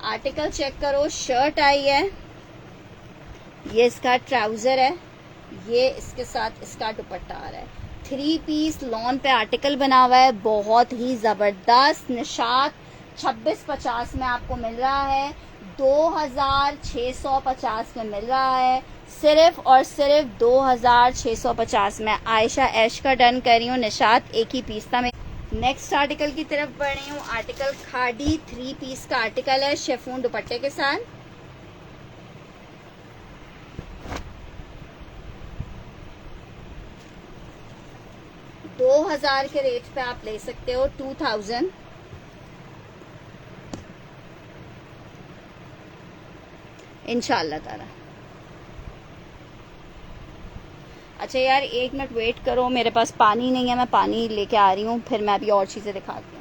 आर्टिकल चेक करो। शर्ट आई है, ये इसका ट्राउजर है, ये इसके साथ इसका दुपट्टा आ रहा है। 3 पीस लॉन पे आर्टिकल बना हुआ है, बहुत ही ज़बरदस्त निशात। 2650 में आपको मिल रहा है, 2650 में मिल रहा है, सिर्फ और सिर्फ 2650 में। आयशा ऐश का डन कर रही हूँ, निशात एक ही पीस था। नेक्स्ट आर्टिकल की तरफ बढ़ रही हूँ। आर्टिकल खादी 3 पीस का आर्टिकल है, शेफून दुपट्टे के साथ। $2000 के रेट पे आप ले सकते हो, 2000। इंशाल्लाह ताला। अच्छा यार, 1 मिनट वेट करो, मेरे पास पानी नहीं है, मैं पानी लेके आ रही हूँ, फिर मैं अभी और चीज़ें दिखाती हूँ।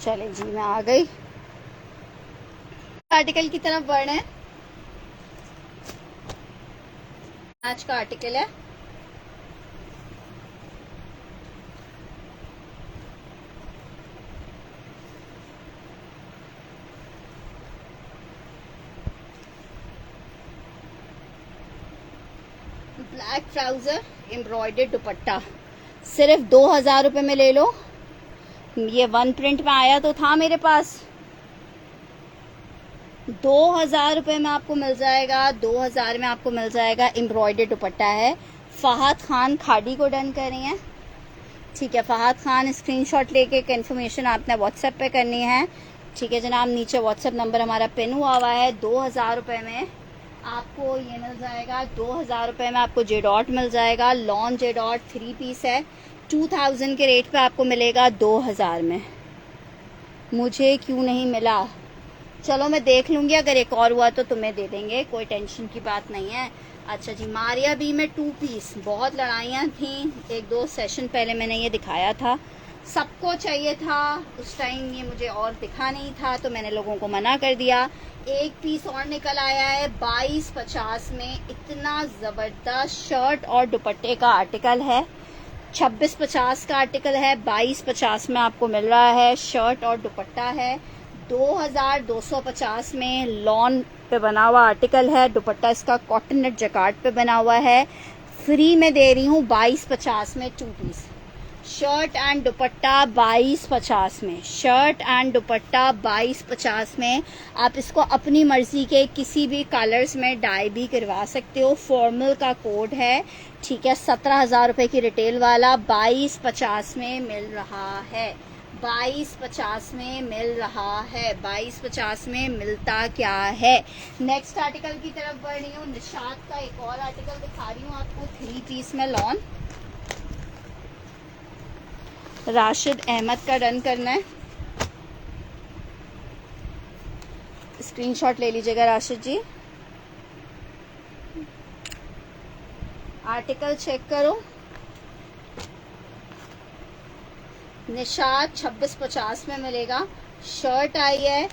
चले जी, मैं आ गई। आर्टिकल की तरफ बढ़ रहे हैं। आज का आर्टिकल है, ब्लैक ट्राउजर, एम्ब्रॉयडर्ड दुपट्टा। सिर्फ 2000 रुपये में ले लो, ये वन प्रिंट में आया तो था मेरे पास। 2000 रुपये में आपको मिल जाएगा, 2000 में आपको मिल जाएगा। एम्ब्रॉयडरी दुपट्टा है। फहद खान खाड़ी को डन कर रही हैं, ठीक है। फहद खान स्क्रीनशॉट लेके कंफर्मेशन आपने व्हाट्सएप पे करनी है, ठीक है जनाब। नीचे व्हाट्सएप नंबर हमारा पिन हुआ हुआ है। 2000 रुपये में आपको ये मिल जाएगा। 2000 रुपये में आपको जे डॉट मिल जाएगा। लॉन जे डॉट 3 पीस है। 2000 के रेट पे आपको मिलेगा 2000 में। मुझे क्यों नहीं मिला? चलो मैं देख लूँगी, अगर एक और हुआ तो तुम्हें दे देंगे, कोई टेंशन की बात नहीं है। अच्छा जी, मारिया बी में 2 पीस। बहुत लड़ाइयाँ थी, 1-2 सेशन पहले मैंने ये दिखाया था, सबको चाहिए था उस टाइम, ये मुझे और दिखा नहीं था तो मैंने लोगों को मना कर दिया। 1 पीस और निकल आया है 2250 में। इतना ज़बरदस्त शर्ट और दुपट्टे का आर्टिकल है। 2650 का आर्टिकल है, 2250 में आपको मिल रहा है। शर्ट और दुपट्टा है। 2250 में लॉन पे बना हुआ आर्टिकल है। दुपट्टा इसका कॉटन नेट जकार्ड पे बना हुआ है। फ्री में दे रही हूँ 2250 में 2 पीस। शर्ट एंड दुपट्टा 2250 में। शर्ट एंड दुपट्टा 2250 में। आप इसको अपनी मर्जी के किसी भी कलर्स में डाई भी करवा सकते हो। फॉर्मल का कोड है, ठीक है। 17,000 रुपए की रिटेल वाला 2250 में मिल रहा है। 2250 में मिल रहा है। 2250 में मिलता क्या है। नेक्स्ट आर्टिकल की तरफ बढ़ रही हूँ। निशात का एक और आर्टिकल दिखा रही हूँ आपको 3 पीस में लॉन। राशिद अहमद का डन करना है, स्क्रीनशॉट ले लीजिएगा राशिद जी। आर्टिकल चेक करो। निशात 2650 में मिलेगा। शर्ट आई है,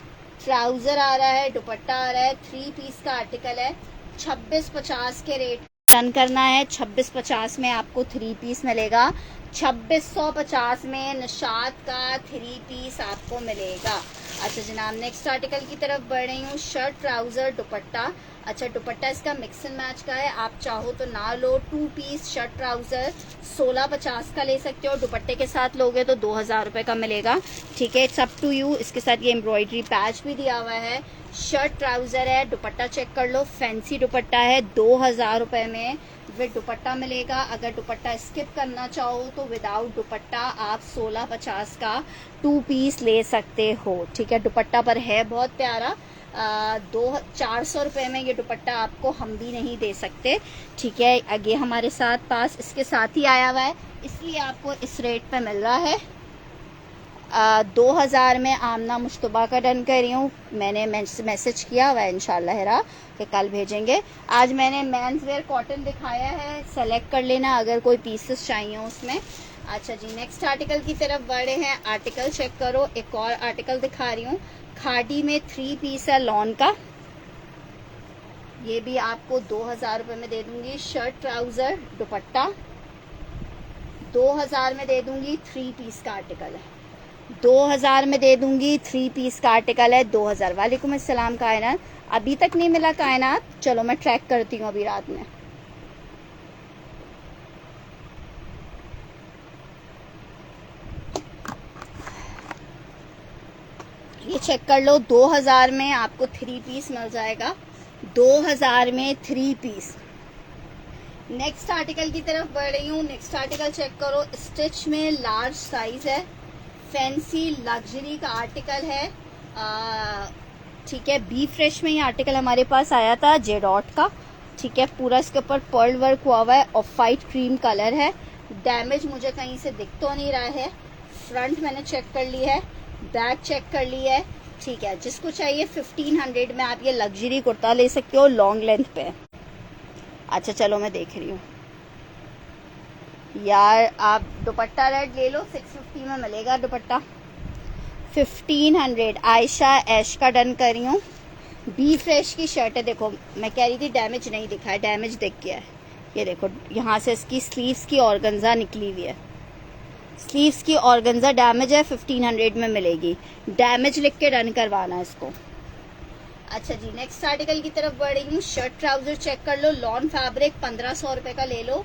ट्राउजर आ रहा है, दुपट्टा आ रहा है। 3 पीस का आर्टिकल है। 2650 के रेट डन करना है। 2650 में आपको 3 पीस मिलेगा। 2650 में निशात का 3 पीस आपको मिलेगा। अच्छा जनाब, नेक्स्ट आर्टिकल की तरफ बढ़ रही हूँ। शर्ट, ट्राउजर, दुपट्टा। अच्छा, दुपट्टा इसका मिक्स एंड मैच का है, आप चाहो तो ना लो। 2 पीस शर्ट ट्राउजर 1650 का ले सकते हो। दुपट्टे के साथ लोगे तो 2000 रुपये का मिलेगा, ठीक है। It's up to you. इसके साथ ये एम्ब्रॉयडरी पैच भी दिया हुआ है। शर्ट ट्राउजर है, दुपट्टा चेक कर लो, फैंसी दुपट्टा है। 2000 रुपये में विद दुपट्टा मिलेगा। अगर दुपट्टा स्किप करना चाहो तो विदाउट दुपट्टा आप 1650 का 2 पीस ले सकते हो, ठीक है। दुपट्टा पर है बहुत प्यारा। 400 रुपये में ये दुपट्टा आपको हम भी नहीं दे सकते, ठीक है। आगे हमारे साथ पास इसके साथ ही आया हुआ है, इसलिए आपको इस रेट पे मिल रहा है। 2000 में आमना मुश्तबा का डन कर रही हूँ। मैंने मैसेज किया हुआ है इंशाल्लाह हेरा कि कल भेजेंगे। आज मैंने मेंस वेयर कॉटन दिखाया है, सेलेक्ट कर लेना अगर कोई पीसेस चाहिए उसमें। अच्छा जी, नेक्स्ट आर्टिकल की तरफ बढ़े हैं। आर्टिकल चेक करो। एक और आर्टिकल दिखा रही हूँ। खादी में 3 पीस है लॉन का, ये भी आपको 2000 रुपये में दे दूंगी। शर्ट, ट्राउजर, दुपट्टा 2000 में दे दूंगी। 3 पीस का आर्टिकल है, 2000 में दे दूंगी। 3 पीस का आर्टिकल है 2000। वालेकुम अस्सलाम कायनात। अभी तक नहीं मिला कायनात? चलो मैं ट्रैक करती हूँ अभी रात में। ये चेक कर लो। 2000 में आपको 3 पीस मिल जाएगा। 2000 में 3 पीस। नेक्स्ट आर्टिकल की तरफ बढ़ रही हूँ। नेक्स्ट आर्टिकल चेक करो। स्टिच में लार्ज साइज है, फैंसी लग्जरी का आर्टिकल है, ठीक है। बी फ्रेश में ये आर्टिकल हमारे पास आया था जे डॉट का, ठीक है। पूरा इसके ऊपर पर्ल वर्क हुआ हुआ है। ऑफ वाइट क्रीम कलर है। डैमेज मुझे कहीं से दिख तो नहीं रहा है। फ्रंट मैंने चेक कर ली है, बैक चेक कर ली है, ठीक है। जिसको चाहिए 1500 में आप ये लग्जरी कुर्ता ले सकते हो, लॉन्ग लेंथ पे। अच्छा चलो मैं देख रही हूँ यार। आप दुपट्टा रेड ले लो, 650 में मिलेगा दुपट्टा। 1500। आयशा ऐश का डन कर रही हूँ। बी फ्रेश की शर्ट है। देखो मैं कह रही थी डैमेज नहीं दिखा है, डैमेज दिख गया है। ये देखो यहाँ से इसकी स्लीव्स की ऑर्गेन्जा निकली हुई है। स्लीव्स की ऑर्गेन्जा डैमेज है, 1500 में मिलेगी। डैमेज लिख के डन करवाना इसको। अच्छा जी, नेक्स्ट आर्टिकल की तरफ बढ़ रही हूँ। शर्ट ट्राउजर चेक कर लो। लॉन फैब्रिक 1500 रुपये का ले लो।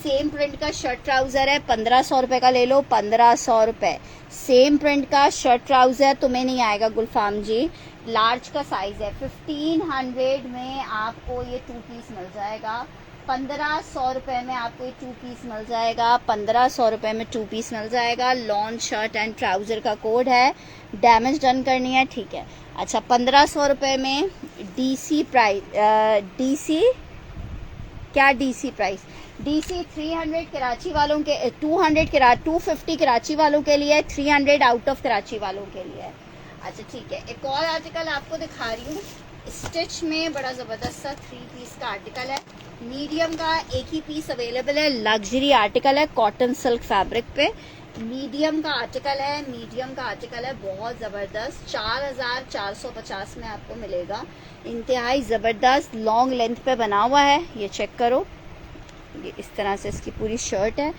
सेम प्रिंट का शर्ट ट्राउजर है, 1500 रुपए का ले लो, 1500 रुपए। सेम प्रिंट का शर्ट ट्राउजर तुम्हें नहीं आएगा गुलफाम जी, लार्ज का साइज है। 1500 में आपको ये 2 पीस मिल जाएगा। 1500 रुपए में आपको ये 2 पीस मिल जाएगा। 1500 रुपए में 2 पीस मिल जाएगा। लॉन शर्ट एंड ट्राउजर का कोड है, डैमेज डन करनी है, ठीक है। अच्छा, 1500 रुपए में डीसी प्राइस, डीसी क्या, डीसी प्राइस, डीसी 300 कराची वालों के, 250 कराची वालों के लिए, 300 आउट ऑफ कराची वालों के लिए। अच्छा ठीक है, एक और आर्टिकल आपको दिखा रही हूँ, स्टिच में बड़ा ज़बरदस्त सा 3 पीस का आर्टिकल है। मीडियम का एक ही पीस अवेलेबल है, लग्जरी आर्टिकल है, कॉटन सिल्क फैब्रिक पे मीडियम का आर्टिकल है। मीडियम का आर्टिकल है, बहुत ज़बरदस्त, 4450 में आपको मिलेगा। इंतहाई ज़बरदस्त लॉन्ग लेंथ पे बना हुआ है, ये चेक करो, ये इस तरह से इसकी पूरी शर्ट है।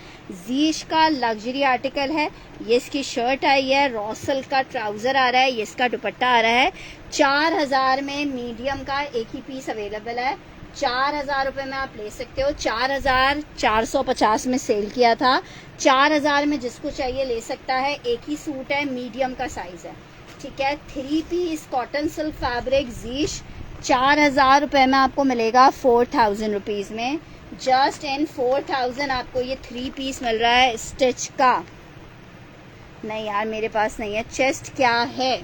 जीश का लग्जरी आर्टिकल है, ये इसकी शर्ट आई है। रॉसल का ट्राउजर आ रहा है, ये इसका दुपट्टा आ रहा है। 4000 में मीडियम का एक ही पीस अवेलेबल है। 4000 रुपये में आप ले सकते हो। 4450 में सेल किया था। 4000 में जिसको चाहिए ले सकता है। एक ही सूट है, मीडियम का साइज है, ठीक है। 3 पीस कॉटन सिल्क फैब्रिक जीश 4000 रुपये में आपको मिलेगा 4000 रुपीज़ में। जस्ट इन 4000 आपको ये 3 पीस मिल रहा है स्टिच का। नहीं यार मेरे पास नहीं है, चेस्ट क्या है,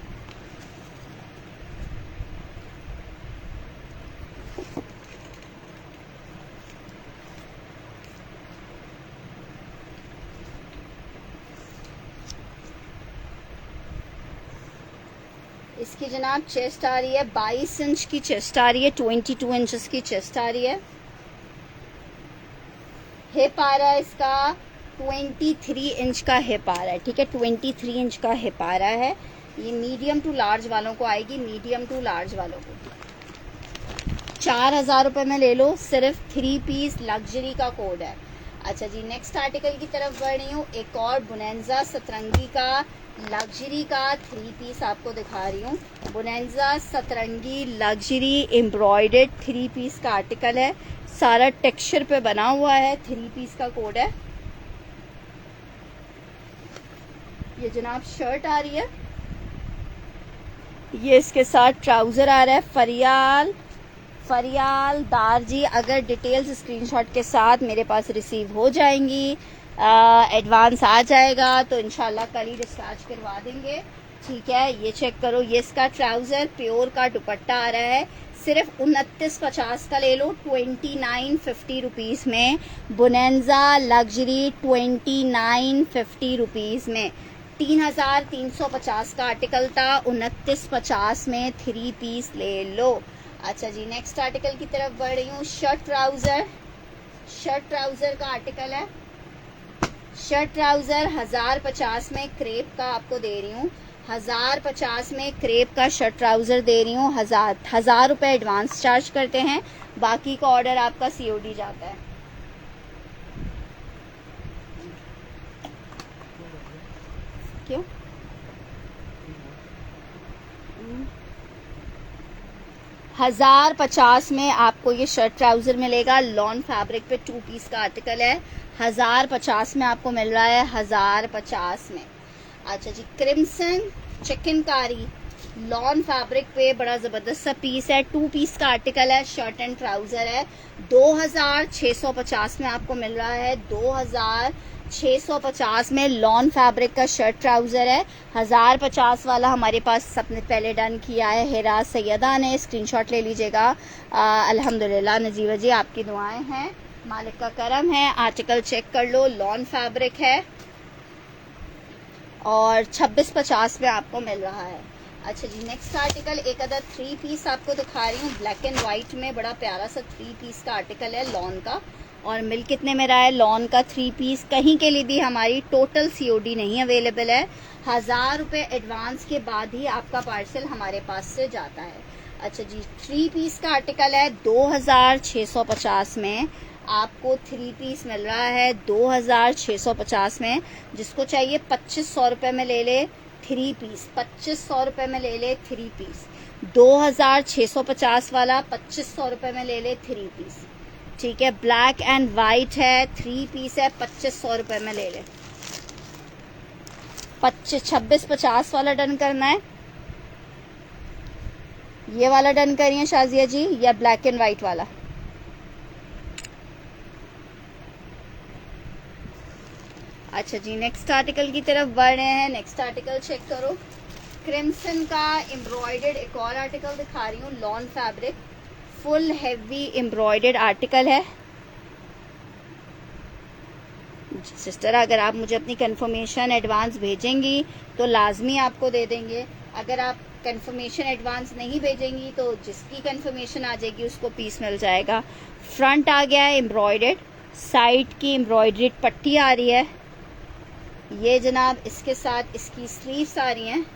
इसकी जनाब चेस्ट आ रही है 22 इंच की चेस्ट आ रही है, 22 इंचेस की चेस्ट आ रही है। हिप आ रहा है इसका 23 इंच का हिप आ रहा है, ठीक है, 23 इंच का हिप आ रहा है। ये मीडियम टू लार्ज वालों को आएगी, मीडियम टू लार्ज वालों को 4000 रुपये में ले लो, सिर्फ 3 पीस लग्जरी का कोड है। अच्छा जी, नेक्स्ट आर्टिकल की तरफ बढ़ रही हूँ। एक और बुनेंजा सतरंगी का लग्जरी का 3 पीस आपको दिखा रही हूँ। बुनेंजा सतरंगी लग्जरी एम्ब्रॉयडर्ड 3 पीस का आर्टिकल है, सारा टेक्सचर पे बना हुआ है। 3 पीस का कोड है। ये जनाब शर्ट आ रही है, ये इसके साथ ट्राउजर आ रहा है। फरियाल दार जी, अगर डिटेल्स स्क्रीनशॉट के साथ मेरे पास रिसीव हो जाएंगी, एडवांस आ जाएगा तो इंशाल्लाह कल ही डिस्पैच करवा देंगे, ठीक है। ये चेक करो, ये इसका ट्राउजर प्योर का दुपट्टा आ रहा है, सिर्फ 2950 का ले लो, 2950 रुपीज़ में। बुनेंजा लग्जरी 2950 रुपीज़ में। 3350 का आर्टिकल था, 2950 में 3 पीस ले लो। अच्छा जी, नेक्स्ट आर्टिकल की तरफ बढ़ रही हूँ। शर्ट ट्राउजर का आर्टिकल है। शर्ट ट्राउजर 1050 में क्रेप का आपको दे रही हूँ। 1050 में क्रेप का शर्ट ट्राउजर दे रही हूँ। 1000 रुपये एडवांस चार्ज करते हैं, बाकी का ऑर्डर आपका COD जाता है। क्यों? 1050 में आपको ये शर्ट ट्राउजर मिलेगा। लॉन फैब्रिक पे 2 पीस का आर्टिकल है, 1050 में आपको मिल रहा है, 1050 में। अच्छा जी, क्रिम्सन चिकनकारी लॉन फैब्रिक पे बड़ा ज़बरदस्त सा पीस है, 2 पीस का आर्टिकल है, शर्ट एंड ट्राउजर है। 2650 में आपको मिल रहा है, 2650 में लॉन फैब्रिक का शर्ट ट्राउजर है। 1050 वाला हमारे पास सबने पहले डन किया है, हिरा सैयदा ने, स्क्रीनशॉट ले लीजिएगा। अल्हम्दुलिल्लाह नजीवा जी आपकी दुआएं हैं, मालिक का करम है। आर्टिकल चेक कर लो, लॉन फैब्रिक है और 2650 में आपको मिल रहा है। अच्छा जी, नेक्स्ट आर्टिकल एक अदर 3 पीस आपको दिखा रही हूँ, ब्लैक एंड व्हाइट में, बड़ा प्यारा सा 3 पीस का आर्टिकल है लॉन का। और मिल कितने में रहा है लॉन का 3 पीस? कहीं के लिए भी हमारी टोटल COD नहीं अवेलेबल है, 1000 रुपये एडवांस के बाद ही आपका पार्सल हमारे पास से जाता है। अच्छा जी, 3 पीस का आर्टिकल है, 2650 में आपको 3 पीस मिल रहा है, 2650 में। जिसको चाहिए 2500 रुपये में ले ले 3 पीस, 2500 रुपये में ले ले 3 पीस। 2650 वाला 2500 रुपये में ले ले 3 पीस, ठीक है, ब्लैक एंड वाइट है, 3 पीस है, 2500 रुपये में ले ले। 2650 वाला डन करना है, ये वाला डन करिए शाजिया जी, या ब्लैक एंड वाइट वाला? अच्छा जी, नेक्स्ट आर्टिकल की तरफ बढ़ रहे हैं। नेक्स्ट आर्टिकल चेक करो, क्रिम्सन का एम्ब्रॉयडर्ड एक और आर्टिकल दिखा रही हूँ, lawn fabric, full heavy embroidered article है। सिस्टर अगर आप मुझे अपनी कंफर्मेशन एडवांस भेजेंगी तो लाजमी आपको दे देंगे, अगर आप कंफर्मेशन एडवांस नहीं भेजेंगी तो जिसकी कंफर्मेशन आ जाएगी उसको पीस मिल जाएगा। फ्रंट आ गया है एम्ब्रॉयडर्ड, साइड की एम्ब्रॉयडर्ड पट्टी आ रही है ये जनाब, इसके साथ इसकी स्लीव्स आ रही हैं,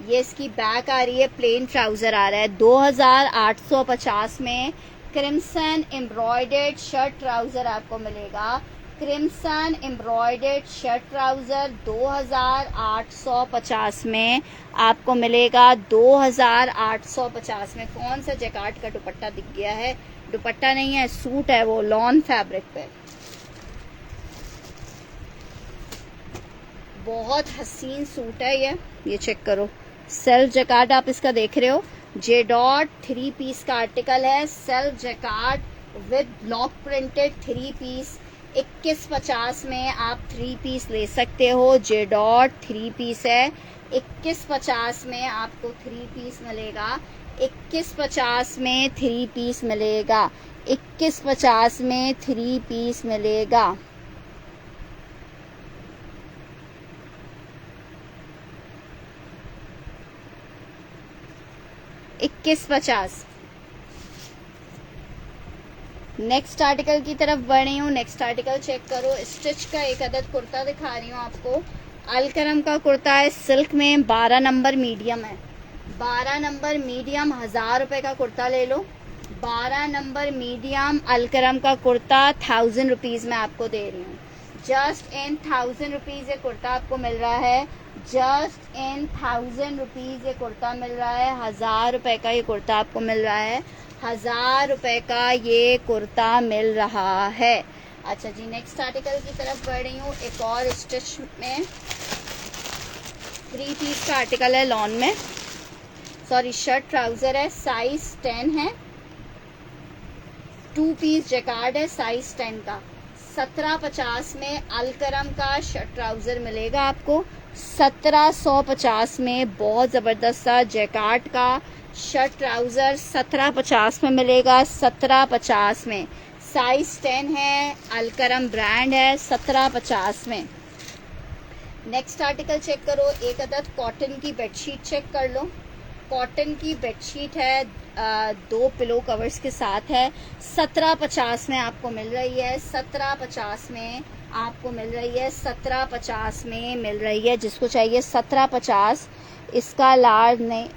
ये इसकी बैक आ रही है, प्लेन ट्राउजर आ रहा है। 2850 में क्रिम्सन एम्ब्रॉयडर्ड शर्ट ट्राउजर आपको मिलेगा। क्रिम्सन एम्ब्रॉयडर्ड शर्ट ट्राउजर 2850 में आपको मिलेगा। 2850 में कौन सा जैकार्ड का दुपट्टा दिख गया है? दुपट्टा नहीं है, सूट है वो, लॉन फैब्रिक पे। बहुत हसीन सूट है ये चेक करो, सेल्फ जैकार्ड आप इसका देख रहे हो, जे डॉट 3 पीस का आर्टिकल है, self jacquard with block printed 3 piece. 2150 में आप 3 पीस ले सकते हो, जे डॉट 3 पीस है। 2150 में आपको 3 पीस मिलेगा। 2150 में 3 पीस मिलेगा। 2150 में 3 पीस मिलेगा। 2150। नेक्स्ट आर्टिकल की तरफ बढ़ रही हूँ। नेक्स्ट आर्टिकल चेक करो, स्टिच का एक अदद कुर्ता दिखा रही हूँ आपको। अलकरम का कुर्ता है, सिल्क में, 12 नंबर मीडियम है। 12 नंबर मीडियम 1000 रुपए का कुर्ता ले लो। 12 नंबर मीडियम अलकरम का कुर्ता 1000 रुपीज में आपको दे रही हूँ। जस्ट इन 1000 रुपीज ये कुर्ता आपको मिल रहा है। जस्ट इन 1000 रुपीज ये कुर्ता मिल रहा है। 1000 रुपए का ये कुर्ता आपको मिल रहा है। 1000 रुपए का ये कुर्ता मिल रहा है। अच्छा जी, नेक्स्ट आर्टिकल की तरफ बढ़ रही हूँ। एक और स्टिच में 3 पीस का आर्टिकल है, लॉन में, सॉरी शर्ट ट्राउजर है, साइज 10 है। 2 पीस जैकार्ड है, साइज 10 का। 1750 में अलकरम का शर्ट ट्राउजर मिलेगा आपको। 1750 में बहुत ज़बरदस्त सा जैकार्ड का शर्ट ट्राउजर 1750 में मिलेगा। 1750 में, साइज 10 है, अलकरम ब्रांड है, 1750 में। नेक्स्ट आर्टिकल चेक करो, एक अदद कॉटन की बेडशीट चेक कर लो। कॉटन की बेडशीट है, 2 पिलो कवर्स के साथ है। 1750 में आपको मिल रही है। 1750 में आपको मिल रही है। 1750 में मिल रही है। जिसको चाहिए 1750, इसका लार्ज नहीं,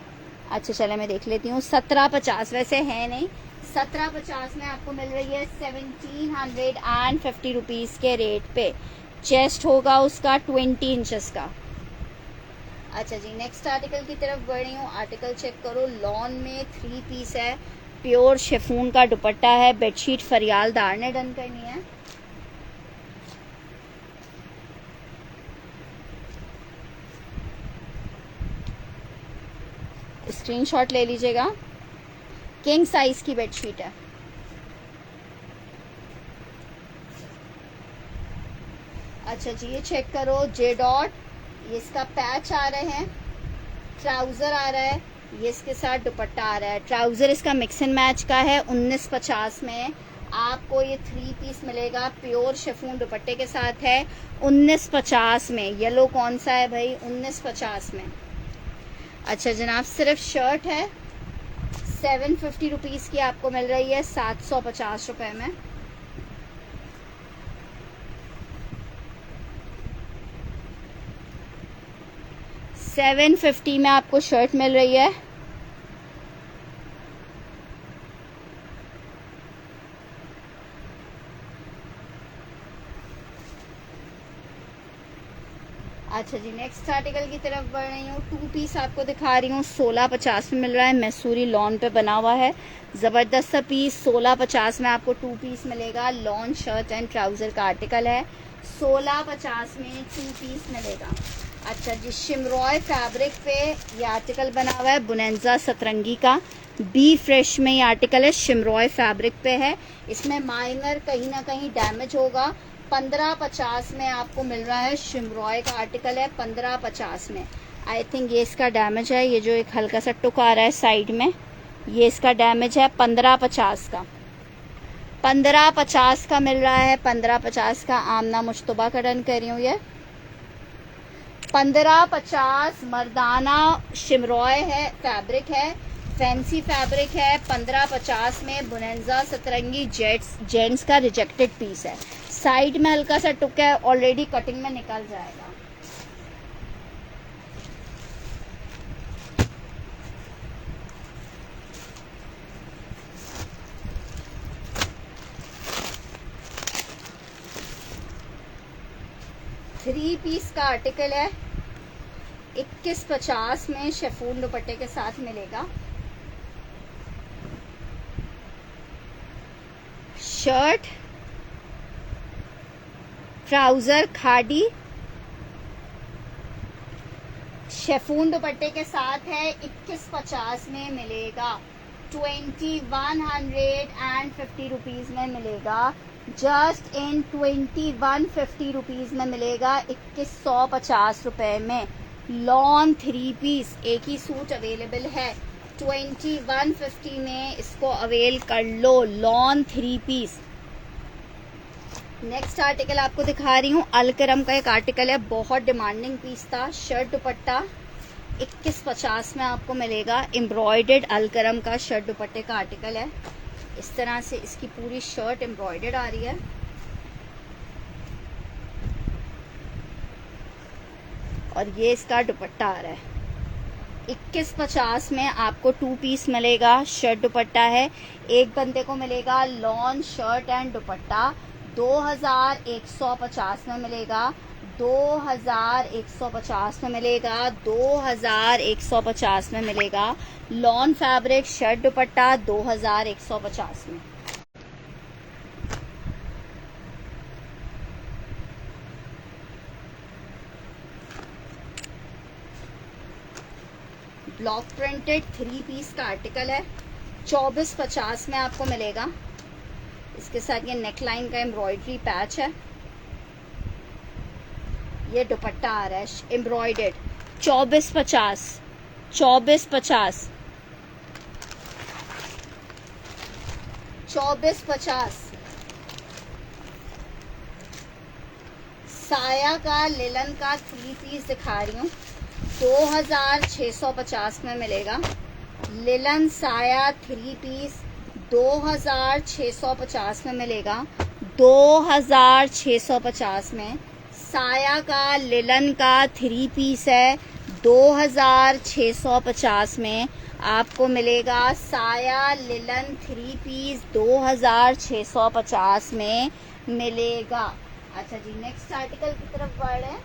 अच्छा चले मैं देख लेती हूँ। 1750 वैसे है नहीं, 1750 में आपको मिल रही है 1750 रुपीज़ के रेट पे। चेस्ट होगा उसका 20 इंचेस का। अच्छा जी, नेक्स्ट आर्टिकल की तरफ बढ़ रही हूँ। आर्टिकल चेक करो, लॉन में 3 पीस है, प्योर शिफॉन का दुपट्टा है। बेडशीट फरियालदार ने डन करनी है। स्क्रीनशॉट ले लीजिएगा। किंग साइज की बेडशीट है। अच्छा जी, ये चेक करो, जे डॉट, ये इसका पैच आ रहे हैं, ट्राउजर आ रहा है, ये इसके साथ दुपट्टा आ रहा है। ट्राउजर इसका मिक्स एंड मैच का है। 1950 में आपको ये 3 पीस मिलेगा, प्योर शिफॉन दुपट्टे के साथ है। 1950 में। येलो कौन सा है भाई? 1950 में। अच्छा जनाब, सिर्फ शर्ट है, 750 रुपीज़ की आपको मिल रही है, 750 रुपये में। $750 में आपको शर्ट मिल रही है। अच्छा जी, नेक्स्ट आर्टिकल की तरफ बढ़ रही हूँ। 2 पीस आपको दिखा रही हूँ, 1650 में मिल रहा है। मैसूरी लॉन पे बना हुआ है, ज़बरदस्त सा पीस। 1650 में आपको 2 पीस मिलेगा। लॉन शर्ट एंड ट्राउज़र का आर्टिकल है। 1650 में 2 पीस मिलेगा। अच्छा जी, शिमरॉय फैब्रिक पे ये आर्टिकल बना हुआ है, बुनेंजा सतरंगी का। बी फ्रेश में ये आर्टिकल है, शिमरॉय फैब्रिक पे है। इसमें माइनर कहीं ना कहीं डैमेज होगा। 1550 में आपको मिल रहा है। शिमरॉय का आर्टिकल है 1550 में। आई थिंक ये इसका डैमेज है, ये जो एक हल्का सा टुक आ रहा है साइड में, ये इसका डैमेज है। 1550 का, 1550 का मिल रहा है। 1550 का आमना मुश्तबा का डन कर रही हूँ। ये 1550 मर्दाना शिमरॉय है, फैब्रिक है, फैंसी फैब्रिक है। 1550 में बुनेंजा सतरंगी जेंट्स का रिजेक्टेड पीस है। साइड में हल्का सा टुक है, ऑलरेडी कटिंग में निकल जाएगा। थ्री पीस का आर्टिकल है, 2150 में शेफून दुपट्टे के साथ मिलेगा। शर्ट ट्राउजर खादी शेफून दुपट्टे के साथ है। 2150 में मिलेगा। 2150 रुपीज में मिलेगा। जस्ट इन 2150 रुपीज में मिलेगा। 2150 रुपए में लॉन 3 पीस, एक ही सूट अवेलेबल है। 2150 में इसको अवेल कर लो। Lawn 3 piece. नेक्स्ट आर्टिकल आपको दिखा रही हूँ, अलकरम का एक आर्टिकल है, बहुत डिमांडिंग पीस था। शर्ट दुपट्टा 2150 में आपको मिलेगा। एम्ब्रॉयडर्ड अलकरम का शर्ट दुपट्टे का आर्टिकल है। इस तरह से इसकी पूरी शर्ट एम्ब्रॉयडर्ड आ रही है। और ये इसका दुपट्टा आ रहा है। 2150 में आपको 2 पीस मिलेगा। शर्ट दुपट्टा है, एक बंदे को मिलेगा। लॉन शर्ट एंड दुपट्टा 2150 में मिलेगा। 2150 में मिलेगा। 2150 में मिलेगा। लॉन फैब्रिक शर्ट दुपट्टा 2150 में। ब्लॉक प्रिंटेड 3 पीस का आर्टिकल है, 2450 में आपको मिलेगा। इसके साथ ये नेकलाइन का एम्ब्रॉयडरी पैच है। ये दुपट्टा आ रहा है एम्ब्रॉयडर्ड। 2450 साया का लिलन का 3 पीस दिखा रही हूँ, 2650 में मिलेगा। लिलन साया 3 पीस 2650 में मिलेगा। 2650 में साया का लिलन का 3 पीस है। 2650 में आपको मिलेगा। साया लिलन 3 पीस 2650 में मिलेगा। अच्छा जी, नेक्स्ट आर्टिकल की तरफ बढ़ रहे हैं।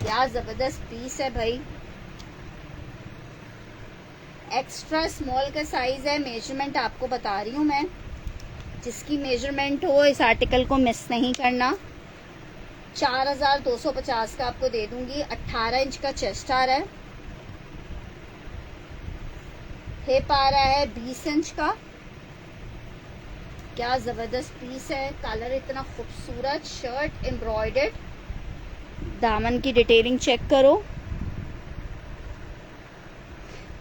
क्या जबरदस्त पीस है भाई। एक्स्ट्रा स्मॉल का साइज है। मेजरमेंट आपको बता रही हूँ मैं, जिसकी मेजरमेंट हो इस आर्टिकल को मिस नहीं करना। 4250 का आपको दे दूंगी। 18 इंच का चेस्ट आ रहा है। हिप आ रहा है 20 इंच का। क्या जबरदस्त पीस है। कलर इतना खूबसूरत। Shirt embroidered. दामन की डिटेलिंग चेक करो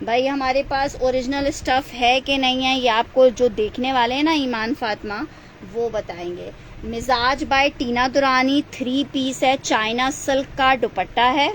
भाई। हमारे पास ओरिजिनल स्टफ है कि नहीं है, ये आपको जो देखने वाले हैं ना ईमान फातिमा, वो बताएंगे। मिजाज बाय टीना दुरानी 3 पीस है। चाइना सिल्क का दुपट्टा है।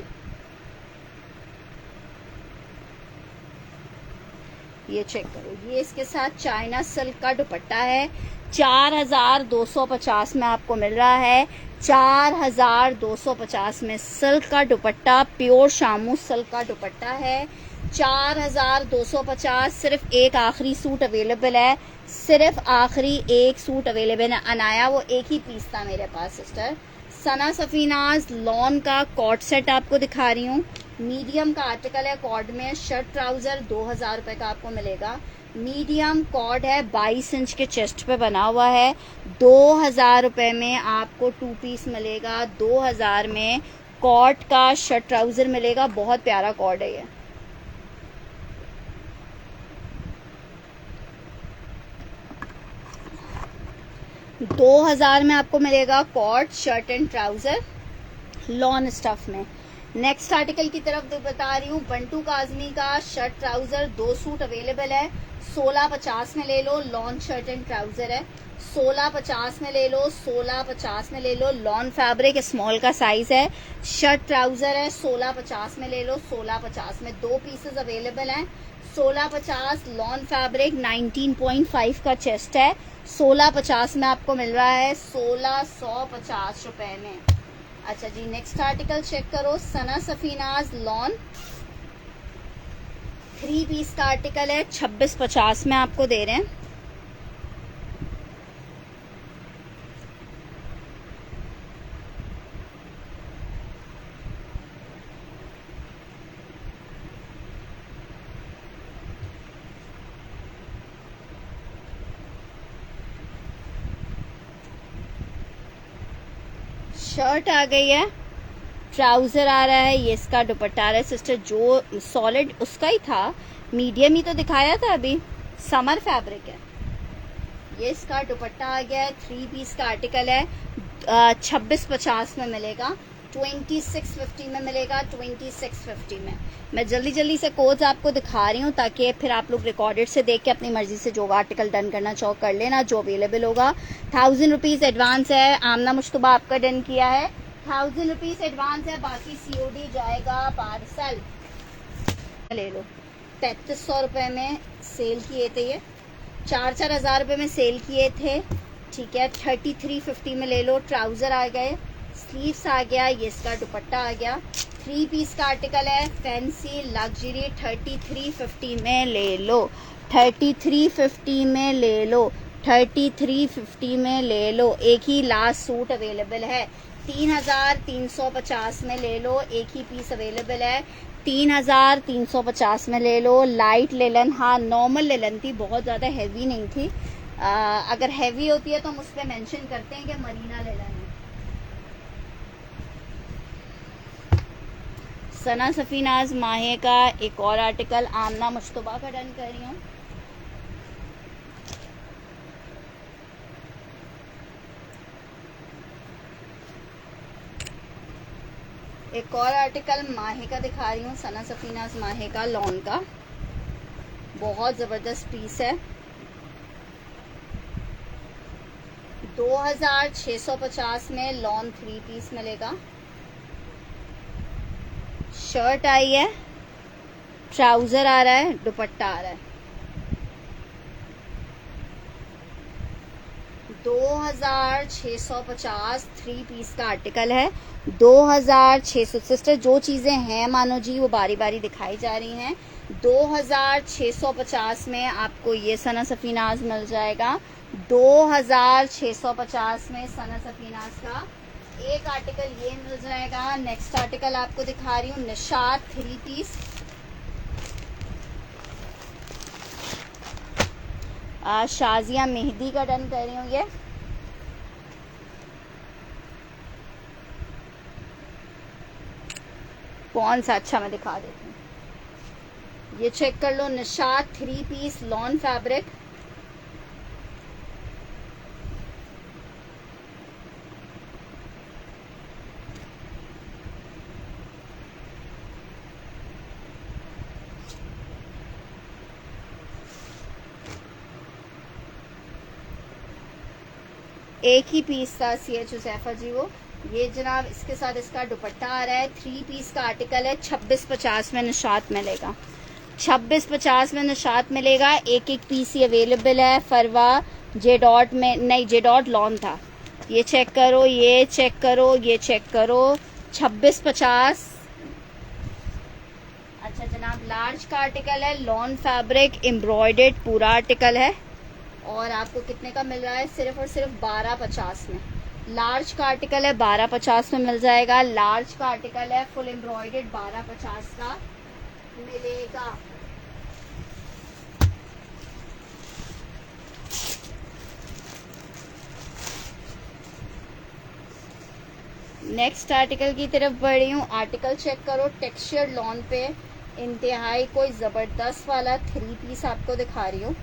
ये चेक करो, ये इसके साथ चाइना सिल्क का दुपट्टा है। 4250 में आपको मिल रहा है। 4250 में सिल्क का दुपट्टा, प्योर शामू सिल्क का दुपट्टा है। 4250। सिर्फ एक आखिरी सूट अवेलेबल है, सिर्फ आखिरी एक सूट अवेलेबल है। अनाया वो एक ही पीस था मेरे पास सिस्टर। सना सफीनाज लॉन का कॉट सेट आपको दिखा रही हूँ। मीडियम का आर्टिकल है, कॉर्ड में शर्ट ट्राउजर 2000 रुपए का आपको मिलेगा। मीडियम कॉर्ड है, 22 इंच के चेस्ट पे बना हुआ है। 2000 रुपए में आपको 2 पीस मिलेगा। 2000 में कॉट का शर्ट ट्राउजर मिलेगा। बहुत प्यारा कॉर्ड है ये। $2000 में आपको मिलेगा coat shirt and trouser lawn stuff में। नेक्स्ट आर्टिकल की तरफ बता रही हूँ। बंटू काजमी का शर्ट ट्राउजर 2 सूट अवेलेबल है। 1650 में ले लो, लॉन शर्ट एंड ट्राउजर है। 1650 में ले लो, 1650 में ले लो। लॉन फैब्रिक स्मॉल का साइज है, शर्ट ट्राउजर है। 1650 में ले लो, 1650 में 2 पीसेस अवेलेबल हैं। 1650 लॉन फैब्रिक 19.5 का चेस्ट है। 1650 में आपको मिल रहा है 1650 रुपए में। अच्छा जी, नेक्स्ट आर्टिकल चेक करो। सना सफीनाज लॉन 3 पीस का आर्टिकल है, 2650 में आपको दे रहे हैं। शर्ट आ गई है, ट्राउजर आ रहा है, ये इसका दुपट्टा आ रहा है सिस्टर। जो सॉलिड उसका ही था, मीडियम ही तो दिखाया था अभी, समर फैब्रिक है। ये इसका दुपट्टा आ गया है। 3 पीस का आर्टिकल है, 2650 में मिलेगा। 2650 में मिलेगा, 2650 में। मैं जल्दी जल्दी से कोड्स आपको दिखा रही हूँ ताकि फिर आप लोग रिकॉर्डेड से देख के अपनी मर्जी से जो आर्टिकल डन करना चाहो कर लेना, जो अवेलेबल होगा। 1000 रुपीज एडवांस है। आमना मुश्तबा आपका डन किया है, 1000 रुपीज एडवांस है, बाकी COD जाएगा पार्सल। ले लो, 3300 रुपए में सेल किए थे ये, 4-4 हजार रुपए में सेल किए थे। ठीक है, 3350 में ले लो। ट्राउजर आ गए, स्लीव्स आ गया, ये इसका दुपट्टा आ गया। 3 पीस का आर्टिकल है, फैंसी लग्जरी 3350 में ले लो। 3350 में ले लो, 3350 में ले लो। एक ही लास्ट सूट अवेलेबल है। 3350 में ले लो, एक ही पीस अवेलेबल है। 3350 में ले लो। लाइट लेलन, हाँ नॉर्मल लेलन थी, बहुत ज़्यादा हैवी नहीं थी। अगर हैवी होती है तो हम उस पर मेंशन करते हैं कि मरीना लेलन है। सना सफीनाज माहे का एक और आर्टिकल आमना मुश्तबा का डन कर रही हूँ। एक और आर्टिकल माहे का दिखा रही हूँ, सना सफीनाज माहे का लॉन का, बहुत जबरदस्त पीस है। 2650 में लॉन 3 पीस मिलेगा। शर्ट आई है, ट्राउजर आ रहा है, दुपट्टा आ रहा है। 2650 3 पीस का आर्टिकल है। 2600 सिस्टर, जो चीजें हैं मानो जी वो बारी बारी दिखाई जा रही हैं। 2650 में आपको ये सना सफीनाज मिल जाएगा। 2650 में सना सफीनाज का एक आर्टिकल ये मिल जाएगा। नेक्स्ट आर्टिकल आपको दिखा रही हूँ, निशात 3 पीस। शाजिया मेहंदी का डन कर रही हूँ ये। कौन सा अच्छा मैं दिखा देती हूँ, ये चेक कर लो। निशात 3 पीस लॉन फैब्रिक, एक ही पीस था CH हुज़ैफा जी वो। ये जनाब इसके साथ इसका दुपट्टा आ रहा है। 3 पीस का आर्टिकल है, 2650 में निशात मिलेगा। 2650 में निशात मिलेगा। एक एक पीस ही अवेलेबल है। फरवा जे डॉट में नहीं, जे डॉट लॉन था। ये चेक करो, ये चेक करो, ये चेक करो। 2650। अच्छा जनाब लार्ज का आर्टिकल है, लॉन फैब्रिक एम्ब्रॉयडर्ड पूरा आर्टिकल है और आपको कितने का मिल रहा है? सिर्फ और सिर्फ 1250 में। लार्ज का आर्टिकल है 1250 में मिल जाएगा। लार्ज का आर्टिकल है फुल एम्ब्रॉयडर्ड 1250 का मिलेगा। नेक्स्ट आर्टिकल की तरफ बढ़ रही हूँ। आर्टिकल चेक करो, टेक्सचर लॉन पे इंतहाई कोई जबरदस्त वाला 3 पीस आपको दिखा रही हूँ।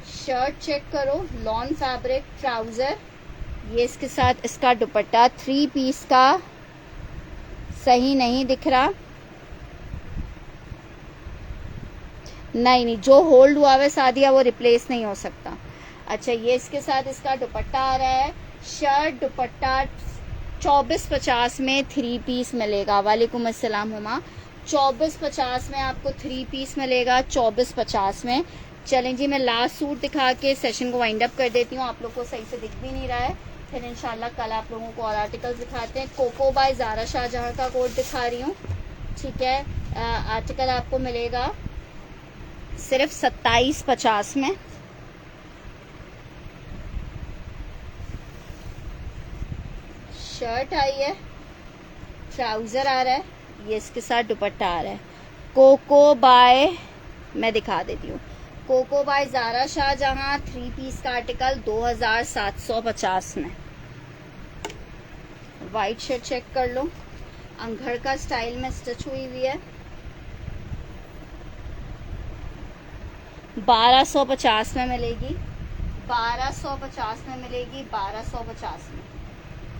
शर्ट चेक करो, लॉन फैब्रिक ट्राउजर, ये इसके साथ इसका दुपट्टा 3 पीस का। सही नहीं दिख रहा? नहीं, जो होल्ड हुआ है सादिया वो रिप्लेस नहीं हो सकता। अच्छा, ये इसके साथ इसका दुपट्टा आ रहा है। शर्ट दुपट्टा 2450 में 3 पीस मिलेगा। वालेकुम अस्सलाम हुमा। 2450 में आपको 3 पीस मिलेगा, 2450 में। चलें जी, मैं लास्ट सूट दिखा के सेशन को वाइंड अप कर देती हूँ। आप लोग को सही से दिख भी नहीं रहा है, फिर इंशाल्लाह कल आप लोगों को और आर्टिकल्स दिखाते हैं। कोको बाय ज़ारा शाहजहां का कोड दिखा रही हूँ, ठीक है। आर्टिकल आपको मिलेगा सिर्फ 2750 में। शर्ट आई है, ट्राउजर आ रहा है, ये इसके साथ दुपट्टा आ रहा है। कोको बाय, मैं दिखा देती हूँ, Coco by Zara Shahjahan 3 piece का आर्टिकल 2750 में। वाइट शर्ट चेक कर लो, अंगड़ का स्टाइल में स्टिच हुई हुई है। 1250 में मिलेगी, 1250 में मिलेगी, 1250 में।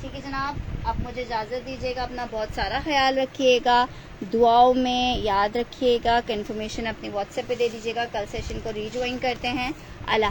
ठीक है जनाब, आप मुझे इजाज़त दीजिएगा। अपना बहुत सारा ख्याल रखिएगा, दुआओं में याद रखिएगा। कंफर्मेशन अपनी व्हाट्सएप पे दे दीजिएगा। कल सेशन को रीज्वाइन करते हैं। अल्लाह।